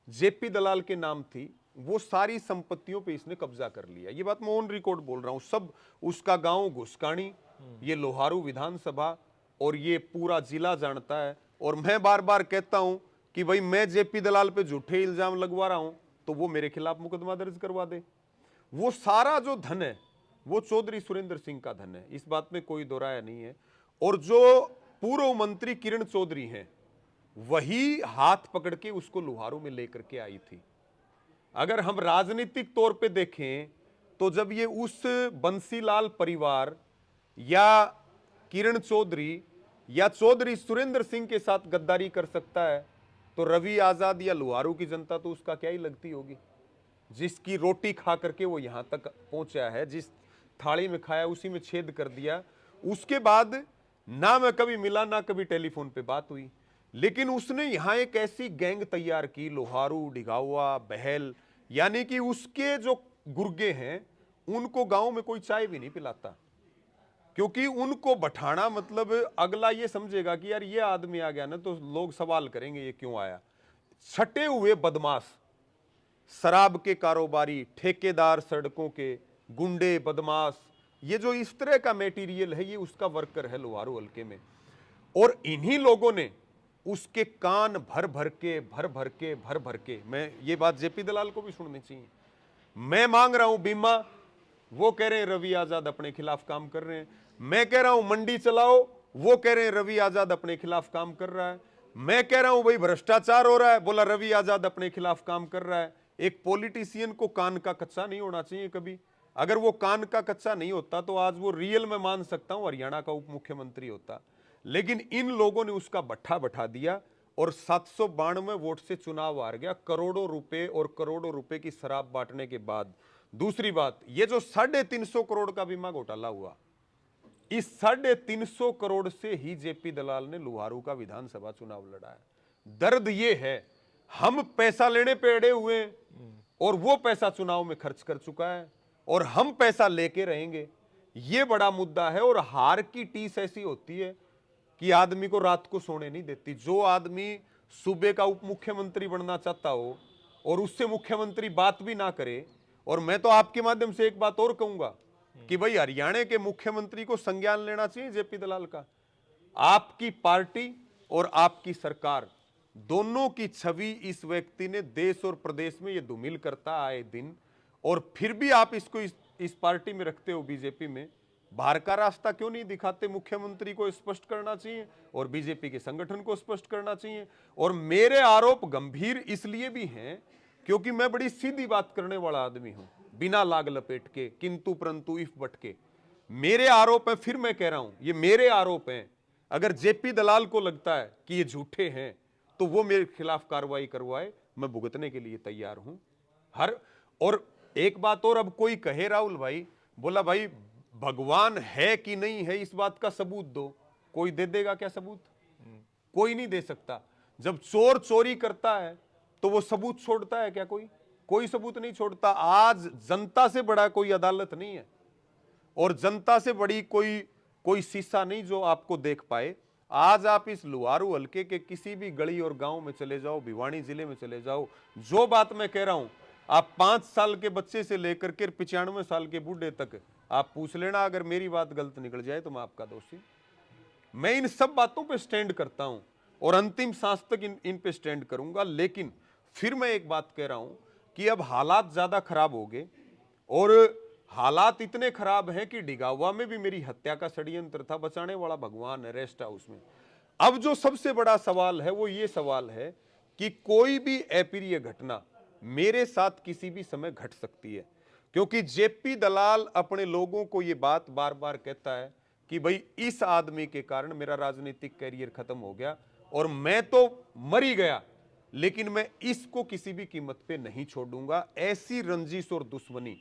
A: जेपी दलाल के नाम थी, वो सारी संपत्तियों पे इसने कब्जा कर लिया। ये बात मैं ऑन रिकॉर्ड बोल रहा हूं। सब उसका गांव घुसकानी, ये लोहारू विधानसभा और ये पूरा जिला जानता है। और मैं बार बार कहता हूं कि भाई मैं जेपी दलाल पे झूठे इल्जाम लगवा रहा हूं तो वो मेरे खिलाफ मुकदमा दर्ज करवा दे। वो सारा जो धन है वो चौधरी सुरेंद्र सिंह का धन है, इस बात में कोई दो राय नहीं है। और जो पूर्व मंत्री किरण चौधरी हैं वही हाथ पकड़ के उसको लोहारू में लेकर के आई थी। अगर हम राजनीतिक तौर पे देखें तो जब ये उस बंसीलाल परिवार या किरण चौधरी या चौधरी सुरेंद्र सिंह के साथ गद्दारी कर सकता है तो रवि आजाद या लोहारू की जनता तो उसका क्या ही लगती होगी, जिसकी रोटी खा करके वो यहां तक पहुंचा है, जिस थाली में खाया उसी में छेद कर दिया। उसके बाद ना मैं कभी मिला ना कभी टेलीफोन पे बात हुई, लेकिन उसने यहां एक ऐसी गैंग तैयार की, लोहारू, डिगावा, बहल, यानी कि उसके जो गुर्गे हैं उनको गांव में कोई चाय भी नहीं पिलाता, क्योंकि उनको बैठाना मतलब अगला ये समझेगा कि यार ये आदमी आ गया ना तो लोग सवाल करेंगे ये क्यों आया। छटे हुए बदमाश, शराब के कारोबारी, ठेकेदार, सड़कों के गुंडे, बदमाश, ये जो इस तरह का मटेरियल है ये उसका वर्कर है लोहारू हल्के में। और इन्हीं लोगों ने उसके कान भर भर के, मैं ये बात जेपी दलाल को भी सुननी चाहिए। मैं मांग रहा हूं बीमा, वो कह रहे हैं रवि आजाद अपने खिलाफ काम कर रहे हैं। मैं कह रहा हूं मंडी चलाओ, वो कह रहे हैं रवि आजाद अपने खिलाफ काम कर रहा है। मैं कह रहा हूं भाई भ्रष्टाचार हो रहा है, बोला रवि आजाद अपने खिलाफ काम कर रहा है। एक पॉलिटिशियन को कान का कच्चा नहीं होना चाहिए कभी। अगर वो कान का कच्चा नहीं होता तो आज वो रियल में मान सकता हूं हरियाणा का उप मुख्यमंत्री होता, लेकिन इन लोगों ने उसका भट्ठा बैठा दिया और 792 वोट से चुनाव हार गया, करोड़ों रुपए की शराब बांटने के बाद। दूसरी बात, ये जो 350 करोड़ का बीमा घोटाला हुआ, इस 350 करोड़ से ही जेपी दलाल ने लोहारू का विधानसभा चुनाव लड़ा है। दर्द ये है हम पैसा लेने पे अड़े हुए हैं और वो पैसा चुनाव में खर्च कर चुका है और हम पैसा लेके रहेंगे, ये बड़ा मुद्दा है। और हार की टीस ऐसी होती है कि आदमी को रात को सोने नहीं देती। जो आदमी सूबे का उप मुख्यमंत्री बनना चाहता हो और उससे मुख्यमंत्री बात भी ना करे, और मैं तो आपके माध्यम से एक बात और कहूंगा कि भाई हरियाणा के मुख्यमंत्री को संज्ञान लेना चाहिए जेपी दलाल का। आपकी पार्टी और आपकी सरकार दोनों की छवि इस व्यक्ति ने देश और प्रदेश में ये धूमिल करता आए दिन, और फिर भी आप इसको इस पार्टी में रखते हो, बीजेपी में। बाहर का रास्ता क्यों नहीं दिखाते? मुख्यमंत्री को स्पष्ट करना चाहिए और बीजेपी के संगठन को स्पष्ट करना चाहिए। और मेरे आरोप गंभीर इसलिए भी हैं क्योंकि मैं बड़ी सीधी बात करने वाला आदमी हूं, बिना लाग लपेट के, किंतु परंतु इफ बट के। मेरे आरोप है, फिर मैं कह रहा हूं ये मेरे आरोप हैं। अगर जेपी दलाल को लगता है कि ये झूठे हैं तो वो मेरे खिलाफ कार्रवाई करवाए, मैं भुगतने के लिए तैयार हूं। और एक बात और, अब कोई कहे राहुल भाई, बोला भाई भगवान है कि नहीं है इस बात का सबूत दो। कोई दे देगा क्या सबूत? कोई नहीं दे सकता। जब चोर चोरी करता है तो वो सबूत छोड़ता है क्या? कोई सबूत नहीं छोड़ता। आज जनता से बड़ा कोई अदालत नहीं है और जनता से बड़ी कोई शीशा नहीं जो आपको देख पाए। आज आप इस लुहारू हल्के के किसी भी गली और गांव में चले जाओ, भिवानी जिले में चले जाओ, जो बात मैं कह रहा हूं आप 5 साल के बच्चे से लेकर के 95 साल के बूढ़े तक आप पूछ लेना। अगर मेरी बात गलत निकल जाए तो मैं आपका दोषी। मैं इन सब बातों पे स्टैंड करता हूं और अंतिम सांस तक इन पे स्टैंड करूंगा। लेकिन फिर मैं एक बात कह रहा हूं कि अब हालात ज्यादा खराब हो गए, और हालात इतने खराब हैं कि डिगावा में भी मेरी हत्या का षड्यंत्र था, बचाने वाला भगवान है रेस्ट हाउस में। अब जो सबसे बड़ा सवाल है वो ये सवाल है कि कोई भी अप्रिय घटना मेरे साथ किसी भी समय घट सकती है, क्योंकि जेपी दलाल अपने लोगों को ये बात बार बार कहता है कि भाई इस आदमी के कारण मेरा राजनीतिक कैरियर खत्म हो गया और मैं तो मर ही गया, लेकिन मैं इसको किसी भी कीमत पे नहीं छोड़ूंगा। ऐसी रंजिश और दुश्मनी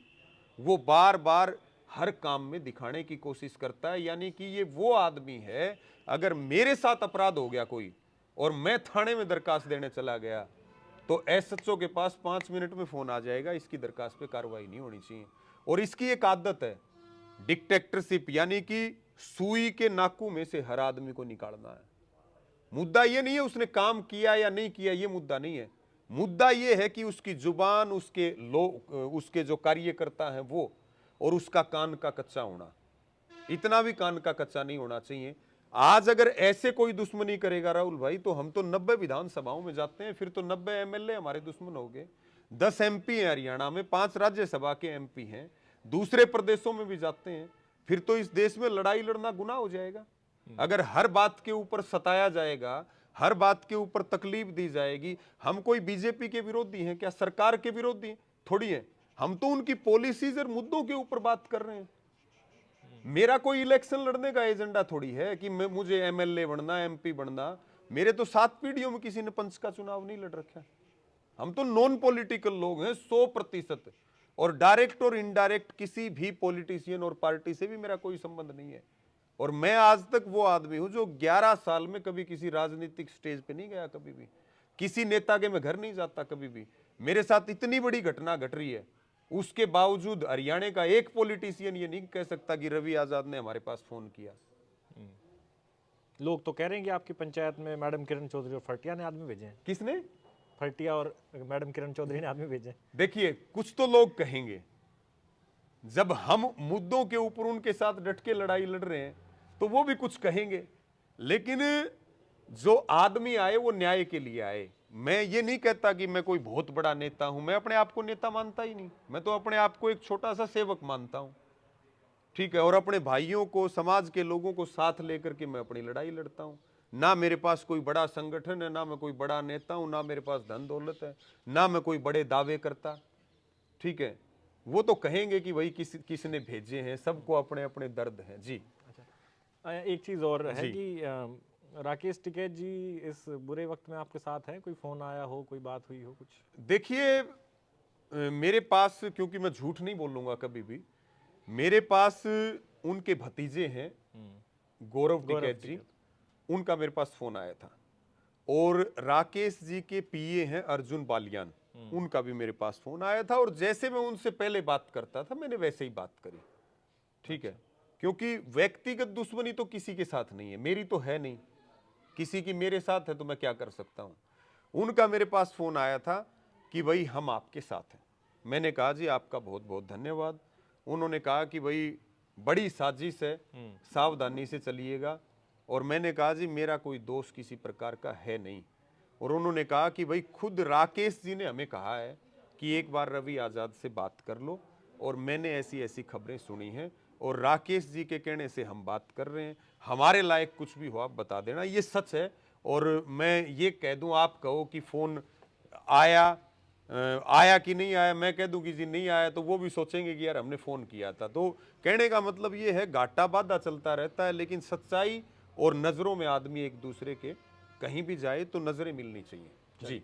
A: वो बार बार हर काम में दिखाने की कोशिश करता है। यानी कि ये वो आदमी है, अगर मेरे साथ अपराध हो गया कोई और मैं थाने में दरखास्त देने चला गया तो एसएचओ के पास 5 मिनट में फोन आ जाएगा, इसकी दरखास्त पे कार्रवाई नहीं होनी चाहिए। और इसकी एक आदत है डिक्टेटरशिप, यानी कि सुई के नाकू में से हर आदमी को निकालना है। मुद्दा ये नहीं है उसने काम किया या नहीं किया, ये मुद्दा नहीं है। मुद्दा ये है कि उसकी जुबान, उसके जो कार्यकर्ता हैं वो, और उसका कान का कच्चा होना। इतना भी कान का कच्चा नहीं होना चाहिए। आज अगर ऐसे कोई दुश्मनी करेगा राहुल भाई, तो हम तो 90 विधानसभाओं में जाते हैं, फिर तो 90 एमएलए हमारे दुश्मन हो गए। 10 एमपी हैं हरियाणा में, 5 राज्यसभा के एमपी हैं, दूसरे प्रदेशों में भी जाते हैं, फिर तो इस देश में लड़ाई लड़ना गुनाह हो जाएगा। अगर हर बात के ऊपर सताया जाएगा, हर बात के ऊपर तकलीफ दी जाएगी। हम कोई बीजेपी के विरोधी हैं क्या? सरकार के विरोधी थोड़ी है, हम तो उनकी पॉलिसीज और मुद्दों के ऊपर बात कर रहे हैं। मेरा कोई इलेक्शन लड़ने का एजेंडा थोड़ी है कि मुझे एमएलए बनना, एमपी बनना। मेरे तो 7 पीढ़ियों में किसी ने पंच का चुनाव नहीं लड़ रखा। हम तो नॉन पॉलिटिकल लोग हैं 100%, और डायरेक्ट और इनडायरेक्ट किसी भी पॉलिटिशियन और पार्टी से भी मेरा कोई संबंध नहीं है। और मैं आज तक वो आदमी हूं जो 11 साल में कभी किसी राजनीतिक स्टेज पे नहीं गया, कभी भी किसी नेता के मैं घर नहीं जाता कभी भी। मेरे साथ इतनी बड़ी घटना घट रही है, उसके बावजूद हरियाणा का एक पॉलिटिशियन ये नहीं कह सकता कि रवि आजाद ने हमारे पास फोन किया।
B: लोग तो कह रहे हैं कि आपकी पंचायत में मैडम किरण चौधरी और फटिया ने आदमी भेजे हैं।
A: किसने?
B: फटिया और मैडम किरण चौधरी ने आदमी भेजे हैं।
A: देखिए, कुछ तो लोग कहेंगे, जब हम मुद्दों के ऊपर उनके साथ डट के लड़ाई लड़ रहे हैं तो वो भी कुछ कहेंगे, लेकिन जो आदमी आए वो न्याय के लिए आए। मैं ये नहीं कहता कि मैं कोई बहुत बड़ा नेता हूं, मैं अपने आप को नेता मानता ही नहीं, मैं तो अपने आप को एक छोटा सा सेवक मानता हूं, ठीक है। और अपने भाइयों को, समाज के लोगों को साथ लेकर के मैं अपनी लड़ाई लड़ता हूं। ना मेरे पास कोई बड़ा संगठन है, ना मैं कोई बड़ा नेता हूं, ना मेरे पास धन दौलत है, ना मैं कोई बड़े दावे करता, ठीक है। वो तो कहेंगे कि भाई किसने भेजे हैं, सबको अपने अपने दर्द हैं। जी
B: अच्छा, एक चीज़ और है कि राकेश टिकैत जी इस बुरे वक्त में आपके साथ हैं? कोई फोन आया हो, कोई बात हुई हो कुछ?
A: देखिए, मेरे पास, क्योंकि मैं झूठ नहीं बोलूंगा कभी भी, मेरे पास उनके भतीजे हैं गौरव टिकैत जी, उनका मेरे पास फोन आया था। और राकेश जी के पीए हैं अर्जुन बालियान, उनका भी मेरे पास फोन आया था। और जैसे मैं उनसे पहले बात करता था, मैंने वैसे ही बात करी, ठीक है। क्योंकि व्यक्तिगत दुश्मनी तो किसी के साथ नहीं है, मेरी तो है नहीं, किसी की मेरे साथ है तो मैं क्या कर सकता हूं। उनका मेरे पास फोन आया था कि भाई हम आपके साथ हैं। मैंने कहा जी आपका बहुत बहुत धन्यवाद। उन्होंने कहा कि भाई बड़ी साजिश है, सावधानी से चलिएगा। और मैंने कहा जी मेरा कोई दोष किसी प्रकार का है नहीं। और उन्होंने कहा कि भाई खुद राकेश जी ने हमें कहा है कि एक बार रवि आजाद से बात कर लो, और मैंने ऐसी ऐसी खबरें सुनी हैं और राकेश जी के कहने से हम बात कर रहे हैं, हमारे लायक कुछ भी हो आप बता देना, ये सच है। और मैं ये कह दूं, आप कहो कि फोन आया कि नहीं आया, मैं कह दूं कि जी नहीं आया, तो वो भी सोचेंगे कि यार हमने फोन किया था। तो कहने का मतलब ये है, घाटा बाधा चलता रहता है, लेकिन सच्चाई और नजरों में आदमी एक दूसरे के कहीं भी जाए तो नजरें मिलनी चाहिए। जी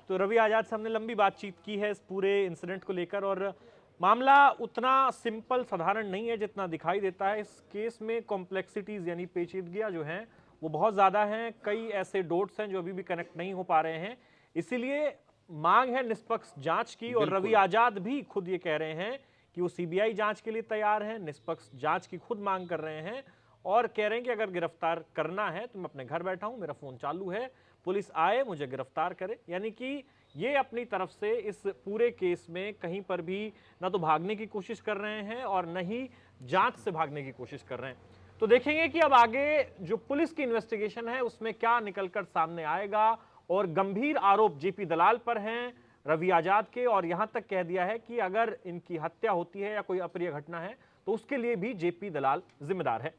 B: तो रवि आजाद से हमने लंबी बातचीत की है इस पूरे इंसिडेंट को लेकर, और मामला उतना सिंपल साधारण नहीं है जितना दिखाई देता है। इस केस में कॉम्प्लेक्सिटीज यानी पेचीदगियां जो हैं वो बहुत ज़्यादा हैं। कई ऐसे डॉट्स हैं जो अभी भी कनेक्ट नहीं हो पा रहे हैं। इसीलिए मांग है निष्पक्ष जांच की, और रवि आजाद भी खुद ये कह रहे हैं कि वो सीबीआई जांच के लिए तैयार हैं, निष्पक्ष जांच की खुद मांग कर रहे हैं, और कह रहे हैं कि अगर गिरफ्तार करना है तो मैं अपने घर बैठा हूं, मेरा फोन चालू है, पुलिस आए मुझे गिरफ्तार करे। यानी कि ये अपनी तरफ से इस पूरे केस में कहीं पर भी ना तो भागने की कोशिश कर रहे हैं और न ही जांच से भागने की कोशिश कर रहे हैं। तो देखेंगे कि अब आगे जो पुलिस की इन्वेस्टिगेशन है उसमें क्या निकलकर सामने आएगा। और गंभीर आरोप जेपी दलाल पर हैं, रवि आजाद के, और यहां तक कह दिया है कि अगर इनकी हत्या होती है या कोई अप्रिय घटना है तो उसके लिए भी जेपी दलाल जिम्मेदार है।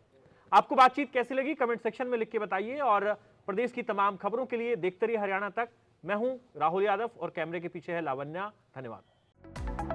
B: आपको बातचीत कैसी लगी कमेंट सेक्शन में लिख के बताइए, और प्रदेश की तमाम खबरों के लिए देखते रहिए हरियाणा तक। मैं हूं राहुल यादव और कैमरे के पीछे है लावण्या। धन्यवाद।